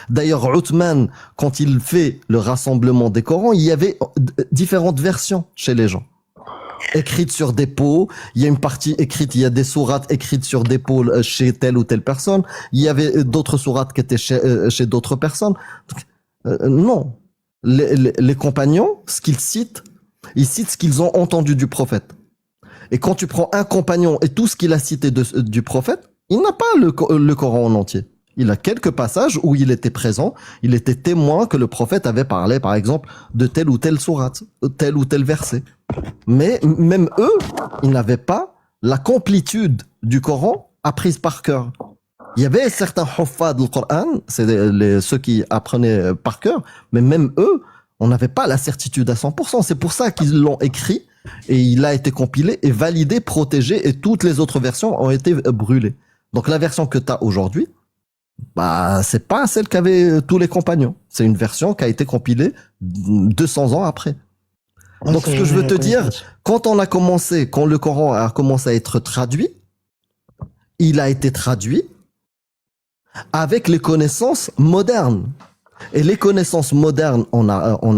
D'ailleurs, Uthman, quand il fait le rassemblement des Corans, il y avait différentes versions chez les gens. Écrites sur des pots, il y a une partie écrite, il y a des sourates écrites sur des pots chez telle ou telle personne, il y avait d'autres sourates qui étaient chez d'autres personnes. Donc, non. Les compagnons, ce qu'ils citent, ils citent ce qu'ils ont entendu du prophète. Et quand tu prends un compagnon et tout ce qu'il a cité du prophète, il n'a pas le Coran en entier. Il a quelques passages où il était présent, il était témoin que le prophète avait parlé, par exemple, de telle ou telle sourate, tel ou tel verset. Mais même eux, ils n'avaient pas la complétude du Coran apprise par cœur. Il y avait certains huffaz du Coran, c'est ceux qui apprenaient par cœur, mais même eux, on n'avait pas la certitude à 100%. C'est pour ça qu'ils l'ont écrit et il a été compilé et validé, protégé, et toutes les autres versions ont été brûlées. Donc la version que tu as aujourd'hui, c'est pas celle qu'avaient tous les compagnons. C'est une version qui a été compilée 200 ans après. Donc ce que je veux te dire, quand le Coran a commencé à être traduit, il a été traduit avec les connaissances modernes. Et les connaissances modernes en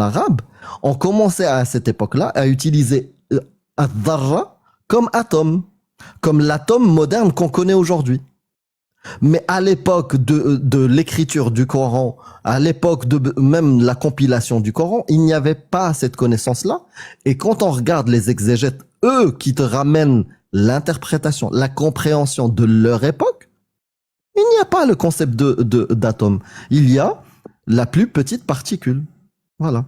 arabe ont commencé à cette époque-là à utiliser ad-dharra comme atome, comme l'atome moderne qu'on connaît aujourd'hui. Mais à l'époque de l'écriture du Coran, à l'époque de même la compilation du Coran, il n'y avait pas cette connaissance-là. Et quand on regarde les exégètes, eux qui te ramènent l'interprétation, la compréhension de leur époque, il n'y a pas le concept d'atome. Il y a la plus petite particule. Voilà.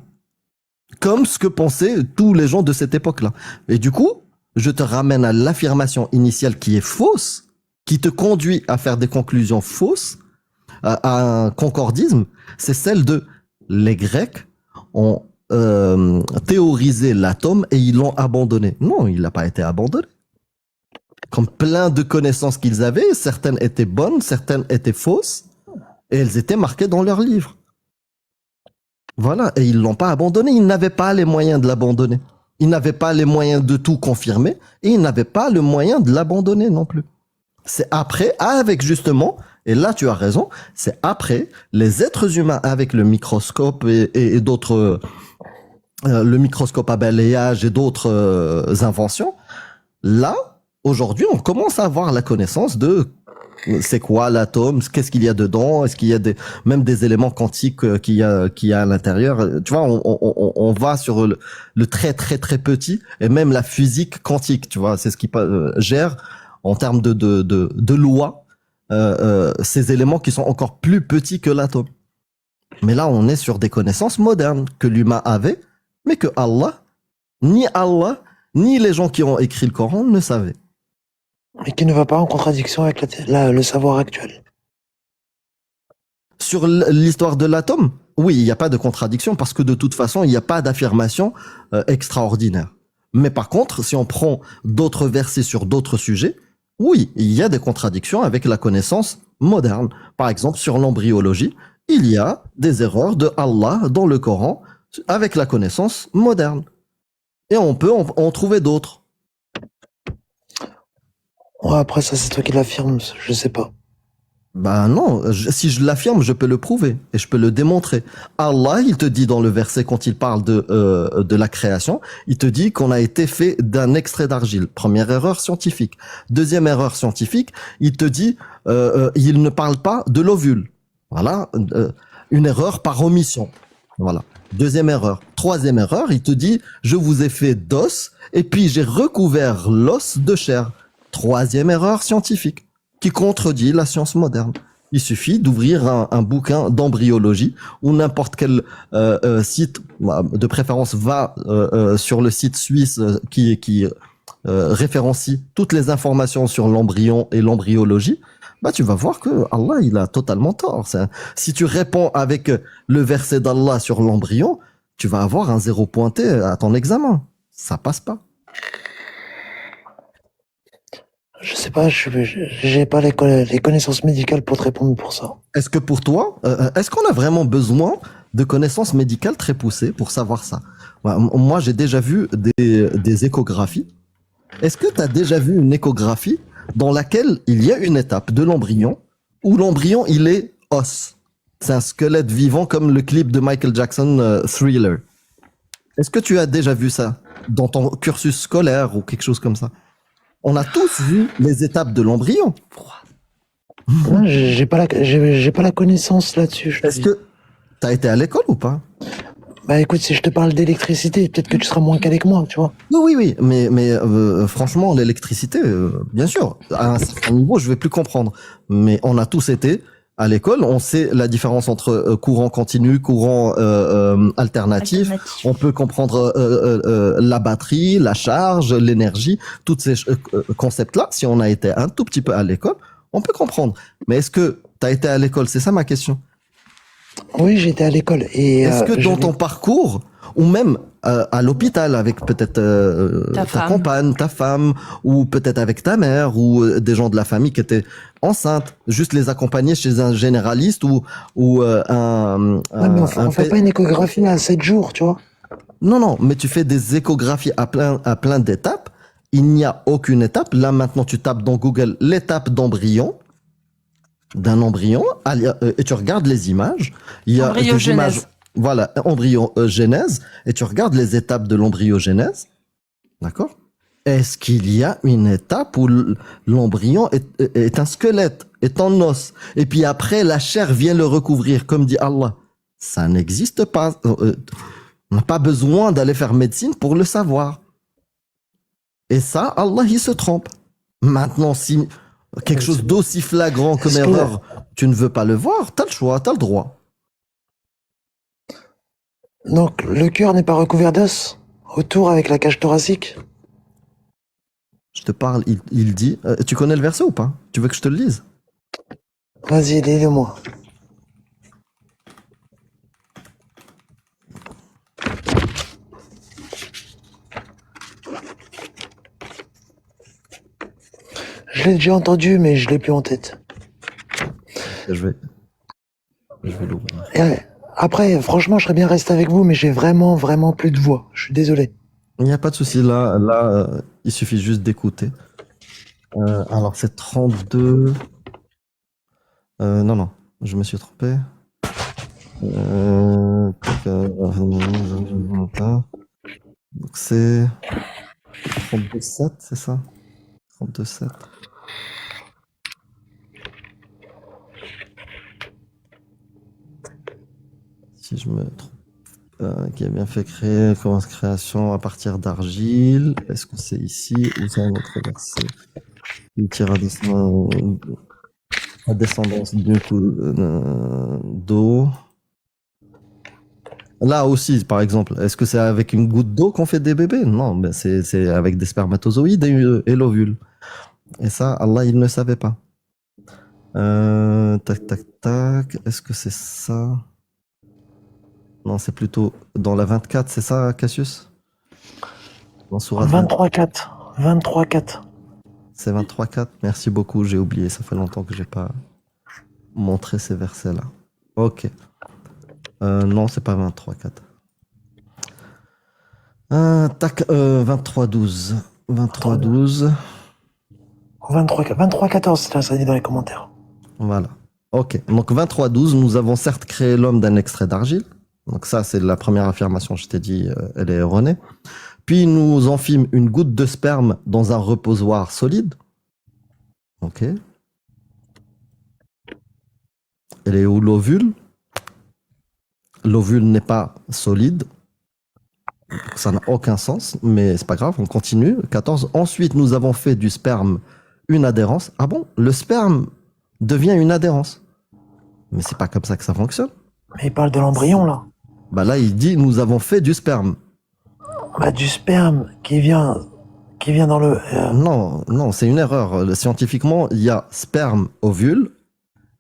Comme ce que pensaient tous les gens de cette époque-là. Et du coup, je te ramène à l'affirmation initiale qui est fausse, qui te conduit à faire des conclusions fausses, à un concordisme, c'est celle de les Grecs ont théorisé l'atome et ils l'ont abandonné. Non, il n'a pas été abandonné. Comme plein de connaissances qu'ils avaient, certaines étaient bonnes, certaines étaient fausses, et elles étaient marquées dans leurs livres. Voilà, et ils l'ont pas abandonné, ils n'avaient pas les moyens de l'abandonner. Ils n'avaient pas les moyens de tout confirmer, et ils n'avaient pas le moyen de l'abandonner non plus. C'est après, avec justement, et là tu as raison, c'est après les êtres humains avec le microscope et d'autres, le microscope à balayage et d'autres inventions, là, aujourd'hui, on commence à avoir la connaissance de c'est quoi l'atome, qu'est-ce qu'il y a dedans, est-ce qu'il y a même des éléments quantiques qu'il y a à l'intérieur. Tu vois, on va sur le très très très petit et même la physique quantique, tu vois, c'est ce qui gère en termes de loi ces éléments qui sont encore plus petits que l'atome. Mais là, on est sur des connaissances modernes que l'humain avait, mais que Allah, ni les gens qui ont écrit le Coran ne savaient. Et qui ne va pas en contradiction avec le savoir actuel. Sur l'histoire de l'atome, oui, il n'y a pas de contradiction parce que de toute façon, il n'y a pas d'affirmation extraordinaire. Mais par contre, si on prend d'autres versets sur d'autres sujets, oui, il y a des contradictions avec la connaissance moderne. Par exemple, sur l'embryologie, il y a des erreurs de Allah dans le Coran avec la connaissance moderne. Et on peut en trouver d'autres. Ouais, après ça, c'est toi qui l'affirmes, je sais pas. Ben non, si je l'affirme, je peux le prouver et je peux le démontrer. Allah, il te dit dans le verset quand il parle de la création, il te dit qu'on a été fait d'un extrait d'argile. Première erreur scientifique. Deuxième erreur scientifique, il te dit il ne parle pas de l'ovule. Voilà, une erreur par omission. Voilà. Deuxième erreur. Troisième erreur, il te dit je vous ai fait d'os et puis j'ai recouvert l'os de chair. Troisième erreur scientifique qui contredit la science moderne. Il suffit d'ouvrir un bouquin d'embryologie ou n'importe quel site, de préférence va sur le site suisse qui référencie toutes les informations sur l'embryon et l'embryologie. Bah tu vas voir que Allah il a totalement tort. Si tu réponds avec le verset d'Allah sur l'embryon, tu vas avoir un 0 pointé à ton examen. Ça passe pas. Je sais pas, j'ai pas les connaissances médicales pour te répondre pour ça. Est-ce que pour toi, est-ce qu'on a vraiment besoin de connaissances médicales très poussées pour savoir ça? Moi, j'ai déjà vu des échographies. Est-ce que tu as déjà vu une échographie dans laquelle il y a une étape de l'embryon où l'embryon, il est os? C'est un squelette vivant comme le clip de Michael Jackson, Thriller. Est-ce que tu as déjà vu ça dans ton cursus scolaire ou quelque chose comme ça? On a tous vu les étapes de l'embryon. J'ai pas la connaissance là-dessus. Est-ce que t'as été à l'école ou pas? Bah écoute, si je te parle d'électricité, peut-être que tu seras moins calé que moi, tu vois. Oui, mais franchement, l'électricité, bien sûr, à un certain niveau, je vais plus comprendre. Mais on a tous été à l'école, on sait la différence entre courant continu, courant alternatif. On peut comprendre la batterie, la charge, l'énergie, tous ces concepts-là. Si on a été un tout petit peu à l'école, on peut comprendre. Mais est-ce que tu as été à l'école? C'est ça ma question. Oui, j'étais à l'école. Et est-ce que dans ton parcours, ou même à l'hôpital avec peut-être ta compagne, ta femme, ou peut-être avec ta mère, ou des gens de la famille qui étaient enceintes, juste les accompagner chez un généraliste ou un... Ouais, mais on fait pas une échographie à 7 jours, tu vois. Non, mais tu fais des échographies à plein d'étapes. Il n'y a aucune étape. Là, maintenant, tu tapes dans Google l'étape d'un embryon, et tu regardes les images. Il y a des images, voilà, embryogénèse, et tu regardes les étapes de l'embryogénèse. D'accord? Est-ce qu'il y a une étape où l'embryon est un squelette, est en os, et puis après la chair vient le recouvrir, comme dit Allah? Ça n'existe pas. On n'a pas besoin d'aller faire médecine pour le savoir. Et ça, Allah, il se trompe. Maintenant, si quelque chose d'aussi flagrant comme erreur, tu ne veux pas le voir, t'as le choix, t'as le droit. Donc, le cœur n'est pas recouvert d'os autour avec la cage thoracique? Je te parle, il dit... tu connais le verset ou pas? Tu veux que je te le lise? Vas-y, lis-le-moi. Je l'ai déjà entendu, mais je l'ai plus en tête. Je vais l'ouvrir. Et après, franchement, je serais bien resté avec vous, mais j'ai vraiment plus de voix. Je suis désolé. Il n'y a pas de souci, là, il suffit juste d'écouter. Alors, c'est 32... non, je me suis trompé. Donc, c'est 32,7, c'est ça? 32,7. Si je me trompe. Qui a bien fait commence création à partir d'argile. Est-ce que c'est ici ou c'est un autre verset? Il tire à descendance d'un coup d'eau. Là aussi, par exemple, est-ce que c'est avec une goutte d'eau qu'on fait des bébés? Non, ben c'est avec des spermatozoïdes et l'ovule. Et ça, Allah, il ne savait pas. Tac. Est-ce que c'est ça? Non, c'est plutôt dans la 24, c'est ça, Cassius? Dans Sourate 23-4. 23-4. C'est 23-4. Merci beaucoup, j'ai oublié. Ça fait longtemps que j'ai pas montré ces versets-là. Ok. Non, c'est pas 23-4. Tac, 23-12. 23-12. 23-14, ça dit dans les commentaires. Voilà. Ok. Donc 23-12, nous avons certes créé l'homme d'un extrait d'argile. Donc ça, c'est la première affirmation, je t'ai dit, elle est erronée. Puis nous en fîmes une goutte de sperme dans un reposoir solide. Ok. Elle est où l'ovule? L'ovule n'est pas solide. Ça n'a aucun sens, mais c'est pas grave, on continue. 14. Ensuite, nous avons fait du sperme une adhérence. Ah bon? Le sperme devient une adhérence. Mais c'est pas comme ça que ça fonctionne. Mais il parle de l'embryon, là. Bah là, il dit nous avons fait du sperme. Bah, du sperme qui vient dans le... Non, c'est une erreur. Scientifiquement, il y a sperme, ovule,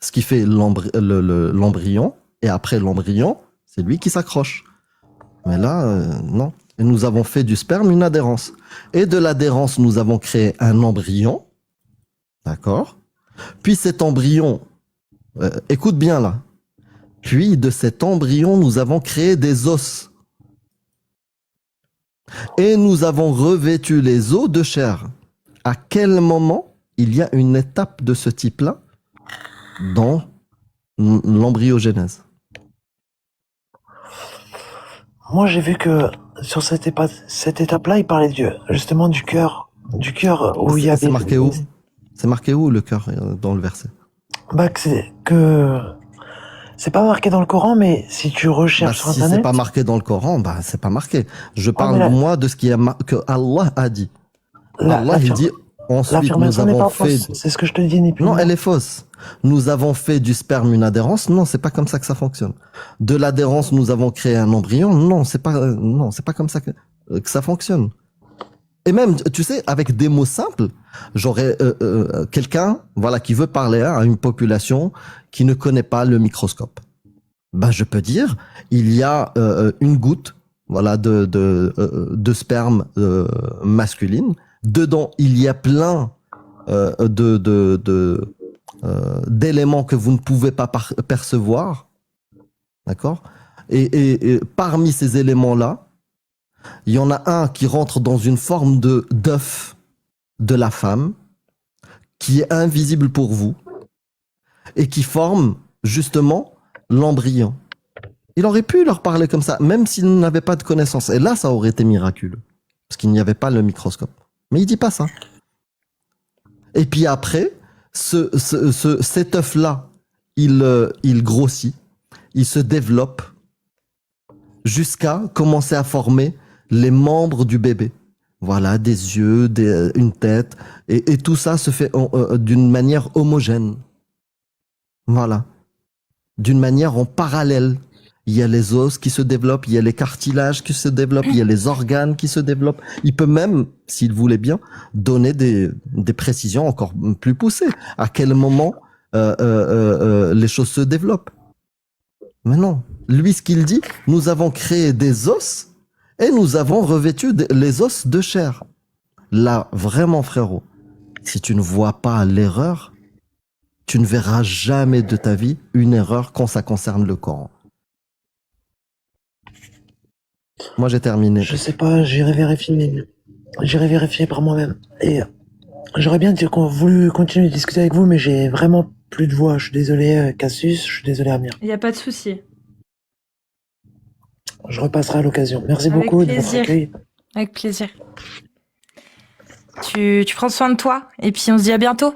ce qui fait l'embryon, et après l'embryon, c'est lui qui s'accroche. Mais là, non. Et nous avons fait du sperme une adhérence. Et de l'adhérence, nous avons créé un embryon. D'accord? Puis cet embryon, écoute bien là. Puis de cet embryon, nous avons créé des os. Et nous avons revêtu les os de chair. À quel moment il y a une étape de ce type-là dans l'embryogénèse? Moi, j'ai vu que sur cette étape-là, il parlait justement du cœur où il y a C'est marqué où? C'est marqué où le cœur dans le verset? Bah, c'est pas marqué dans le Coran, mais si tu recherches sur si Internet... c'est pas marqué dans le Coran, bah c'est pas marqué. Je parle moi de ce que Allah a dit. Allah il dit ensuite nous avons fait... C'est ce que je te dis, ni plus. Non, elle est fausse. Nous avons fait du sperme une adhérence. Non, c'est pas comme ça que ça fonctionne. De l'adhérence, nous avons créé un embryon. Non, c'est pas comme ça que ça fonctionne. Et même, tu sais, avec des mots simples, j'aurais quelqu'un, voilà, qui veut parler à une population qui ne connaît pas le microscope. Ben, je peux dire, il y a une goutte, voilà, de sperme masculine. Dedans, il y a plein d'éléments que vous ne pouvez pas percevoir, d'accord? Et parmi ces éléments-là, il y en a un qui rentre dans une forme d'œuf de la femme, qui est invisible pour vous, et qui forme justement l'embryon. Il aurait pu leur parler comme ça, même s'il n'avait pas de connaissance. Et là, ça aurait été miraculeux, parce qu'il n'y avait pas le microscope. Mais il dit pas ça. Et puis après, cet œuf-là, il grossit, il se développe jusqu'à commencer à former les membres du bébé. Voilà, des yeux, une tête, et tout ça se fait d'une manière homogène. Voilà, d'une manière en parallèle. Il y a les os qui se développent, il y a les cartilages qui se développent, il y a les organes qui se développent. Il peut même, s'il voulait bien, donner des précisions encore plus poussées. À quel moment les choses se développent. Mais non. Lui, ce qu'il dit, nous avons créé des os et nous avons revêtu les os de chair. Là, vraiment, frérot, si tu ne vois pas l'erreur, tu ne verras jamais de ta vie une erreur quand ça concerne le Coran. Moi, j'ai terminé. Je sais pas, j'irai vérifier par moi-même. Et j'aurais bien voulu continuer de discuter avec vous, mais j'ai vraiment plus de voix. Je suis désolé, Cassius, je suis désolé, Amir. Il n'y a pas de souci. Je repasserai à l'occasion. Merci Avec beaucoup plaisir. de votre accueil. Avec plaisir. Tu prends soin de toi, et puis on se dit à bientôt.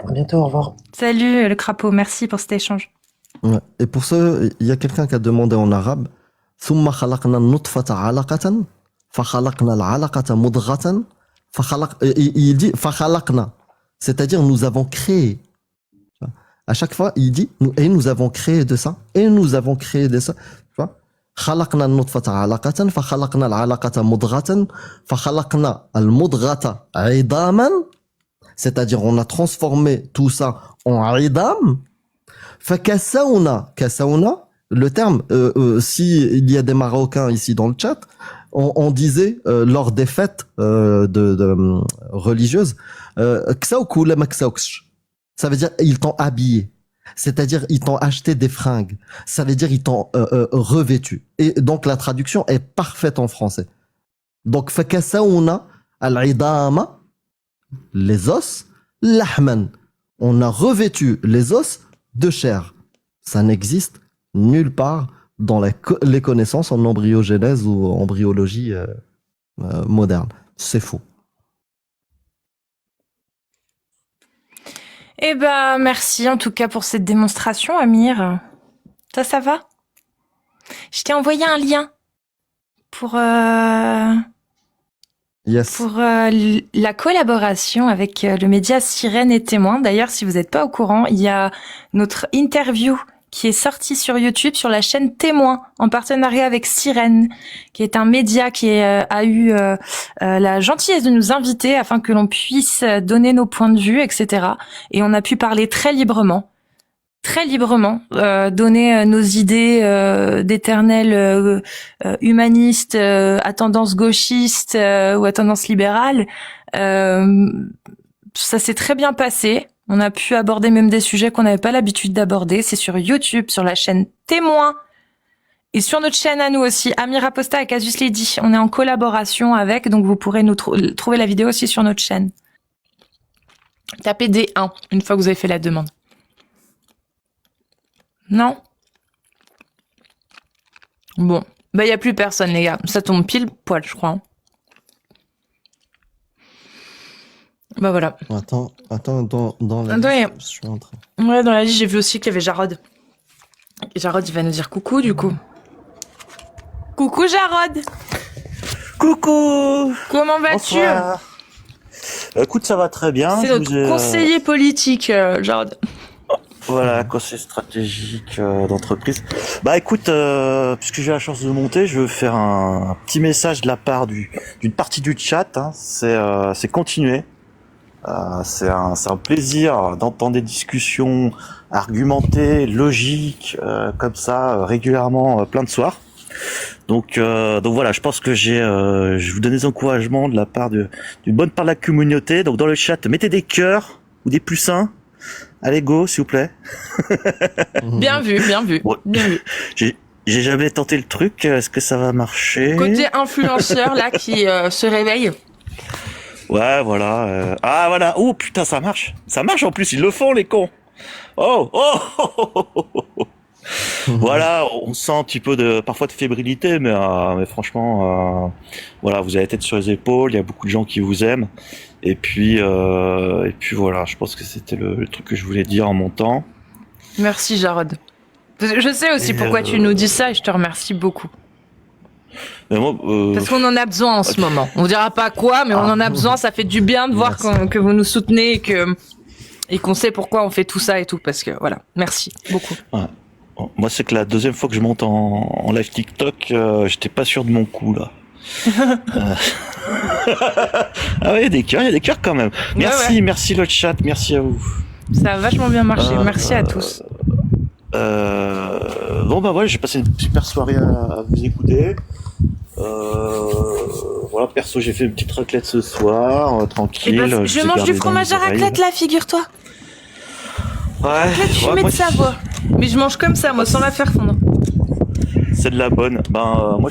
À bientôt, au revoir. Salut le crapaud, merci pour cet échange. Ouais. Et pour ce, il y a quelqu'un qui a demandé en arabe ثم خلقنا النطفة علقة فخلقنا العلقة مضغة il dit فخلقنا, c'est-à-dire nous avons créé. À chaque fois, il dit nous avons créé de ça et nous avons créé de ça. Tu vois, خلقنا النطفة علقة فخلقنا العلقة مضغة فخلقنا المضغة عظاما, c'est-à-dire on a transformé tout ça en عظام. فكسونا, le terme, si il y a des Marocains ici dans le chat, on disait lors des fêtes religieuses, ksaouk ou la maksaoukch. Ça veut dire ils t'ont habillé. C'est-à-dire ils t'ont acheté des fringues. Ça veut dire ils t'ont revêtu. Et donc la traduction est parfaite en français. Donc fakasaouna al-idama, les os, lahman. On a revêtu les os de chair. Ça n'existe nulle part dans les connaissances en embryogénèse ou embryologie moderne. C'est faux. Eh ben, merci en tout cas pour cette démonstration, Amir. Ça va? Je t'ai envoyé un lien pour Yes. la collaboration avec le média Sirène et Témoin. D'ailleurs, si vous n'êtes pas au courant, il y a notre interview qui est sortie sur YouTube sur la chaîne Témoin en partenariat avec Sirène, qui est un média qui a eu la gentillesse de nous inviter afin que l'on puisse donner nos points de vue, etc. Et on a pu parler très librement, donner nos idées d'éternels humanistes à tendance gauchiste ou à tendance libérale. Ça s'est très bien passé. On a pu aborder même des sujets qu'on n'avait pas l'habitude d'aborder. C'est sur YouTube, sur la chaîne Témoin. Et sur notre chaîne à nous aussi, Amir Aposta et Casus Lady. On est en collaboration avec, donc vous pourrez nous trouver la vidéo aussi sur notre chaîne. Tapez D1 une fois que vous avez fait la demande. Non? Bon. Bah, y a plus personne, les gars. Ça tombe pile poil, je crois. Bah voilà. Attends, dans la Attends, liste, je suis en train. Ouais, dans la liste, j'ai vu aussi qu'il y avait Jarod. Et Jarod, il va nous dire coucou, du coup. Coucou, Jarod! Coucou! Comment vas-tu? Bonsoir. Écoute, ça va très bien. C'est notre conseiller politique, Jarod. Voilà, conseiller stratégique d'entreprise. Bah écoute, puisque j'ai la chance de monter, je veux faire un petit message de la part d'une partie du chat. Hein. C'est continuer. C'est un plaisir d'entendre des discussions argumentées, logiques, comme ça, régulièrement, plein de soirs. Donc voilà, je pense que je vous donne des encouragements de la part d'une bonne part de la communauté. Donc dans le chat, mettez des cœurs ou des poussins. Allez, go, s'il vous plaît. Bien vu, bien vu. Ouais. Bien vu. J'ai jamais tenté le truc. Est-ce que ça va marcher? Côté influenceur, là, qui se réveille. Ouais, voilà. Ah, voilà. Oh, putain, ça marche. Ça marche en plus, ils le font, les cons. Oh. Voilà, on sent un petit peu parfois de fébrilité, mais franchement, voilà, vous avez la tête sur les épaules, il y a beaucoup de gens qui vous aiment. Et puis voilà, je pense que c'était le truc que je voulais dire en montant. Merci, Jarod. Je sais aussi pourquoi tu nous dis ça et je te remercie beaucoup. Mais moi, Parce qu'on en a besoin en ce moment. On dira pas quoi, mais on en a besoin. Ça fait du bien de voir que vous nous soutenez et qu'on sait pourquoi on fait tout ça et tout. Parce que voilà, merci beaucoup. ouais. Moi, c'est que la deuxième fois que je monte en live TikTok, j'étais pas sûr de mon coup, là. Ah ouais, il y a des cœurs quand même. Merci, merci le chat, merci à vous. Ça a vachement bien marché. Merci à tous. Bon bah voilà, j'ai passé une super soirée à vous écouter. Voilà, perso, j'ai fait une petite raclette ce soir, tranquille. Je mange du fromage à raclette là, figure-toi. Ouais. Raclette fumée de Savoie. Mais je mange comme ça, moi, sans la faire fondre. C'est de la bonne. Moi,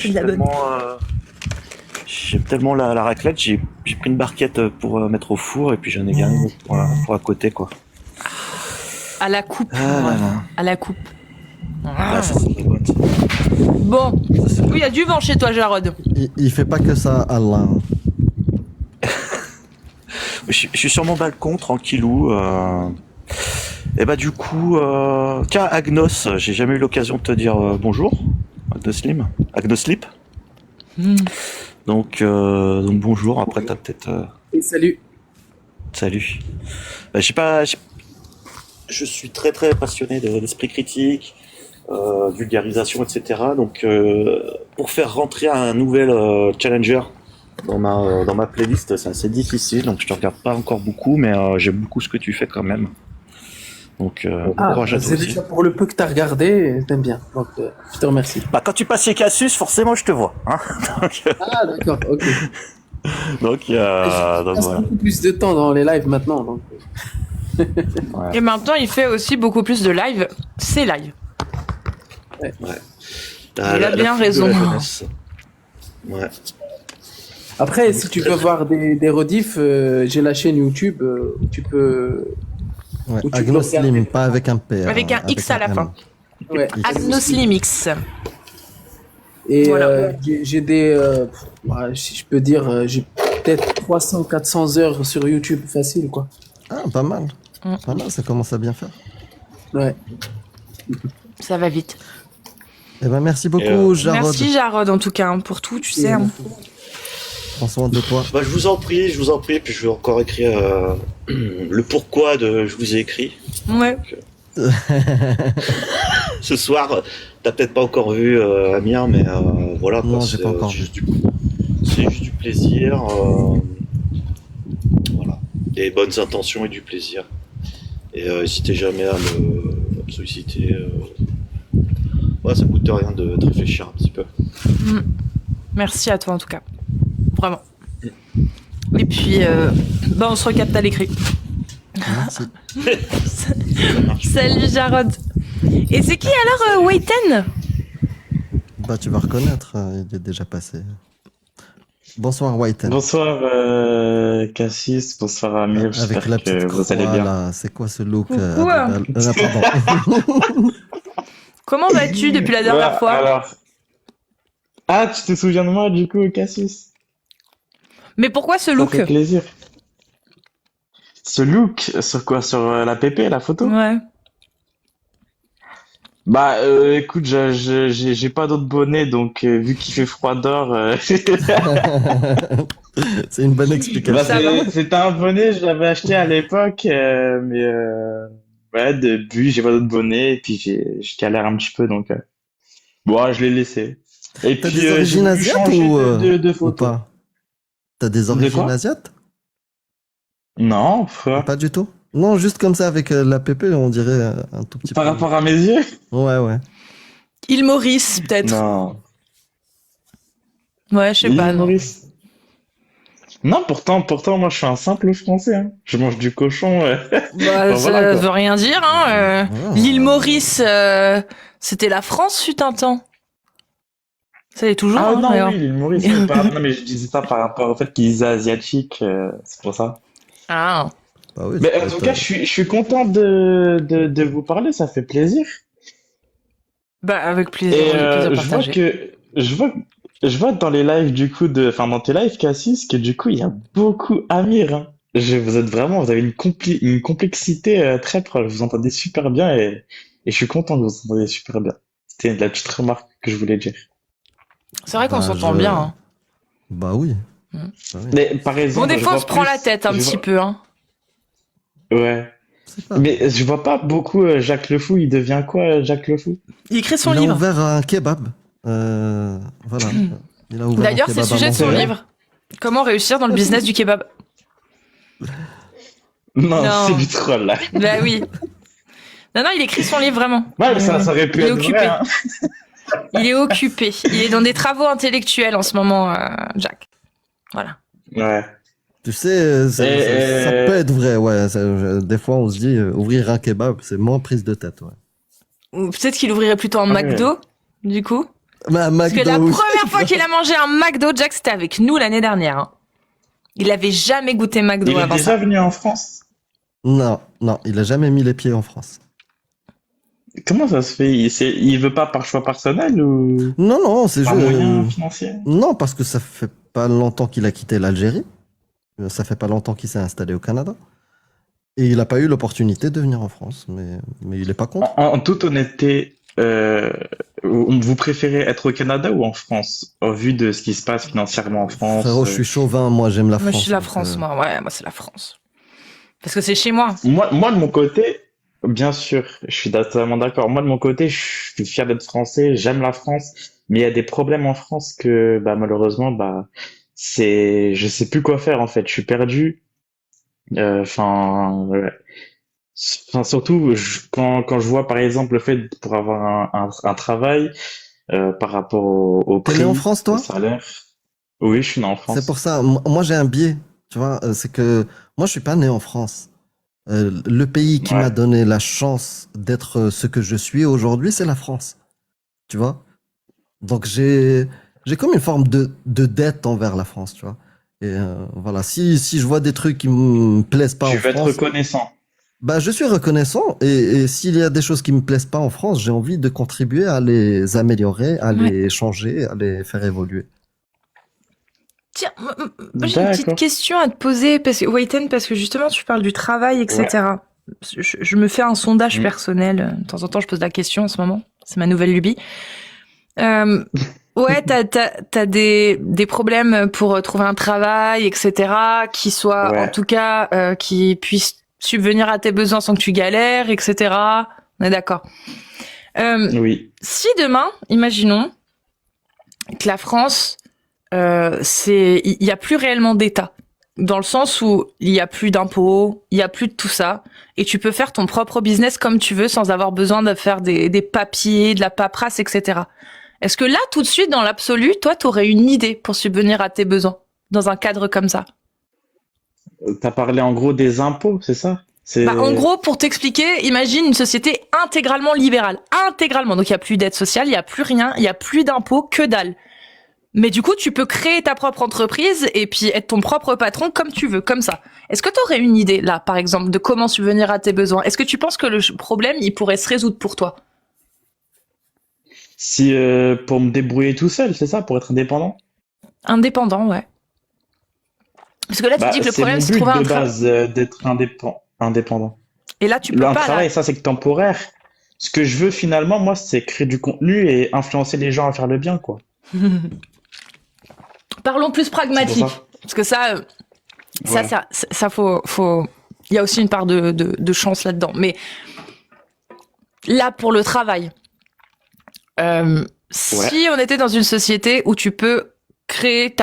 j'aime tellement la raclette, j'ai pris une barquette pour mettre au four et puis j'en ai gagné pour à côté, quoi. À la coupe. À la coupe. Ah, ça, c'est de la bonne. Bon. Oui, il y a du vent chez toi, Jarod. Il fait pas que ça, Alain. Je suis sur mon balcon, tranquillou. Et bah du coup, tiens, Agnos, j'ai jamais eu l'occasion de te dire bonjour. Agnoslip. Donc bonjour. Après t'as peut-être. Et salut. Salut. Bah, je suis très très passionné d'esprit critique, vulgarisation, etc. Donc pour faire rentrer un nouvel challenger dans ma playlist, c'est assez difficile. Donc je te regarde pas encore beaucoup, mais j'aime beaucoup ce que tu fais quand même. Donc courage à toi c'est aussi. déjà pour le peu que t'as regardé, t'aimes bien. Donc je te remercie. Bah quand tu passes chez Cassius, forcément je te vois. Hein. Ah d'accord, ok. Donc Je passe voilà. beaucoup plus de temps dans les lives maintenant. Donc... Ouais. Et maintenant, il fait aussi beaucoup plus de live. C'est live. Ouais. Il a bien fille de raison. la jeunesse. Ouais. Après, si tu veux voir des rediffs, j'ai la chaîne YouTube où tu peux... Ouais, Ou tu Agnoslim, peux pas avec un P. Avec un X à la M. fin. Ouais. Agnoslimix. Et Voilà. j'ai des... si je peux dire, j'ai peut-être 300-400 heures sur YouTube facile, quoi. Ah, pas mal. Pas mal, ça commence à bien faire. Ouais. Ça va vite. Eh ben, merci beaucoup, Jarod. Merci, Jarod, en tout cas, hein, pour tout, tu sais. Hein. Prends soin de toi. Bah, je vous en prie, puis je vais encore écrire le pourquoi de je vous ai écrit. Ouais. Ce soir, t'as peut-être pas encore vu Amir, mais voilà. Non, quoi, j'ai pas encore vu. C'est juste du plaisir. Voilà. Des bonnes intentions et du plaisir. Et n'hésitez jamais à me solliciter. Ouais, ça coûte rien de réfléchir un petit peu. Merci à toi, en tout cas. Vraiment. Et puis, on se recapte à l'écrit. Merci. Salut, Jarod. Et c'est qui alors, Wayten? Bah, tu vas reconnaître, il est déjà passé. Bonsoir, Whiten. Bonsoir Cassis, bonsoir Amir, Avec j'espère la que petite vous allez croix, bien. là, c'est quoi ce look Coucou. pardon. Comment vas-tu depuis la dernière Ouais, fois? alors... Ah, tu te souviens de moi du coup, Cassis? Mais pourquoi ce Ça look? fait plaisir. Ce look, sur quoi? Sur la PP, la photo? Ouais. Bah écoute, j'ai pas d'autre bonnet, donc vu qu'il fait froid dehors... C'est une bonne explication. Bah, c'était un bonnet, je l'avais acheté à l'époque, mais ouais, depuis j'ai pas d'autre bonnet, et puis je galère un petit peu, donc bon, je l'ai laissé. Et T'as puis des origines j'ai voulu asiates changer de ou photo. pas? T'as des De origines quoi? asiates? Non, pourquoi? Pas du tout? Non, juste comme ça avec la pépé, on dirait un tout petit Par peu. rapport à mes yeux? Ouais. Il Maurice, peut-être. Non. Ouais, je sais pas, L'île non. Maurice. Non, pourtant, moi je suis un simple français, hein. Je mange du cochon. Bah, Bon, ça voilà, quoi. veut rien dire, hein. Ah. L'île Maurice, c'était la France fut un temps. Ça l'est toujours, Ah hein, non, d'ailleurs. oui, l'île Maurice, mais non, mais je disais ça par rapport au fait qu'ils disaient asiatique, c'est pour ça. Ah. Bah oui, Mais ça en peut tout être, cas, je suis content de vous parler, ça fait plaisir. Bah, avec plaisir, Et plaisir je vois partagé. que je vois dans les lives du coup dans tes lives Cassis que du coup il y a beaucoup Amir. Hein. Vous avez une complexité très proche. Vous entendez super bien et je suis content que vous entendez super bien. C'était la petite remarque que je voulais dire. C'est vrai qu'on Bah, s'entend je- bien. Hein. Bah oui. Mm. Bah oui. Mais par exemple, Bon, des je fois, on vois se prend la plus- tête un je petit vois- peu. Hein. Ouais. C'est pas. Mais je vois pas beaucoup Jacques Le Fou. Il devient quoi, Jacques Le Fou? Il écrit son Il a livre. ouvert un kebab. Voilà. Il a ouvert un D'ailleurs, c'est le kebab à sujet de son Montréal. livre. Comment réussir dans le business du kebab. Non, Non. c'est du troll là. Bah oui. Non, il écrit son livre vraiment. Ouais, mais ça aurait pu Il est être occupé. vrai. Hein. Il est occupé. Il est dans des travaux intellectuels en ce moment, Jack. Voilà. Ouais. Tu sais, ça peut être vrai, ouais. Des fois, on se dit, ouvrir un kebab, c'est moins prise de tête, ouais. Ou peut-être qu'il ouvrirait plutôt un Ah ouais. McDo, du coup. Mais un Parce que la McDo, première fois qu'il a mangé un McDo, Jack, c'était avec nous l'année dernière. Hein. Il avait jamais goûté McDo Il est avant déjà ça. venu en France. Non, il a jamais mis les pieds en France. Comment ça se fait? Il veut pas par choix personnel ou Non, c'est par juste. moyen financier? Non, parce que ça fait pas longtemps qu'il a quitté l'Algérie. Ça fait pas longtemps qu'il s'est installé au Canada. Et il a pas eu l'opportunité de venir en France. Mais il est pas contre. En toute honnêteté, vous préférez être au Canada ou en France, au vu de ce qui se passe financièrement en France? Frérot, je suis chauvin, moi j'aime la Moi, France. je suis la donc, France, moi. Ouais, moi, c'est la France. Parce que c'est chez moi. Moi, de mon côté, bien sûr, je suis totalement d'accord. Moi, de mon côté, je suis fier d'être français, j'aime la France, mais il y a des problèmes en France que, bah, malheureusement, bah, je sais plus quoi faire, en fait. Je suis perdu. Enfin, ouais. Enfin, surtout, quand je vois, par exemple, le fait pour avoir un travail, par rapport au T'es né en prix, France, au toi? salaire. Oui, je suis né en C'est France. pour ça. Moi j'ai un biais. Tu vois, c'est que moi je suis pas né en France. Le pays qui Ouais. m'a donné la chance d'être ce que je suis aujourd'hui, c'est la France. Tu vois? Donc j'ai comme une forme de dette envers la France, tu vois. Et voilà, si je vois des trucs qui me plaisent pas Tu en veux être France, reconnaissant. bah je suis reconnaissant. Et s'il y a des choses qui me plaisent pas en France, j'ai envie de contribuer à les améliorer, à les changer, à les faire évoluer. Tiens, moi, j'ai une petite D'accord. question à te poser, Wayten, parce que justement, tu parles du travail, etc. Je me fais un sondage Mm. personnel. De temps en temps, je pose la question en ce moment. C'est ma nouvelle lubie. Ouais, t'as des problèmes pour trouver un travail, etc., qui soit, Ouais. en tout cas, qui puisse subvenir à tes besoins sans que tu galères, etc. On est d'accord. Oui. Si demain, imaginons que la France, il y a plus réellement d'État, dans le sens où il y a plus d'impôts, il y a plus de tout ça, et tu peux faire ton propre business comme tu veux sans avoir besoin de faire des papiers, de la paperasse, etc. Est-ce que là, tout de suite, dans l'absolu, toi, t'aurais une idée pour subvenir à tes besoins dans un cadre comme ça? T'as parlé en gros des impôts, c'est ça? En gros, pour t'expliquer, imagine une société intégralement libérale. Intégralement. Donc, il n'y a plus d'aide sociale, il n'y a plus rien, il n'y a plus d'impôts, que dalle. Mais du coup, tu peux créer ta propre entreprise et puis être ton propre patron comme tu veux, comme ça. Est-ce que tu aurais une idée, là, par exemple, de comment subvenir à tes besoins? Est-ce que tu penses que le problème, il pourrait se résoudre pour toi? Si pour me débrouiller tout seul, c'est ça, pour être indépendant? Indépendant, ouais. Parce que là, tu dis que le problème, c'est c'est de mon trouver but un de travail. base d'être indépendant. Et là, tu peux Un pas, travail, là. ça, c'est que temporaire. Ce que je veux finalement, moi, c'est créer du contenu et influencer les gens à faire le bien, quoi. Parlons plus C'est pragmatique. pour ça. Parce que ça, Ouais. ça faut, il y a aussi une part de chance là-dedans. Mais là, pour le travail, si on était dans une société où tu peux créer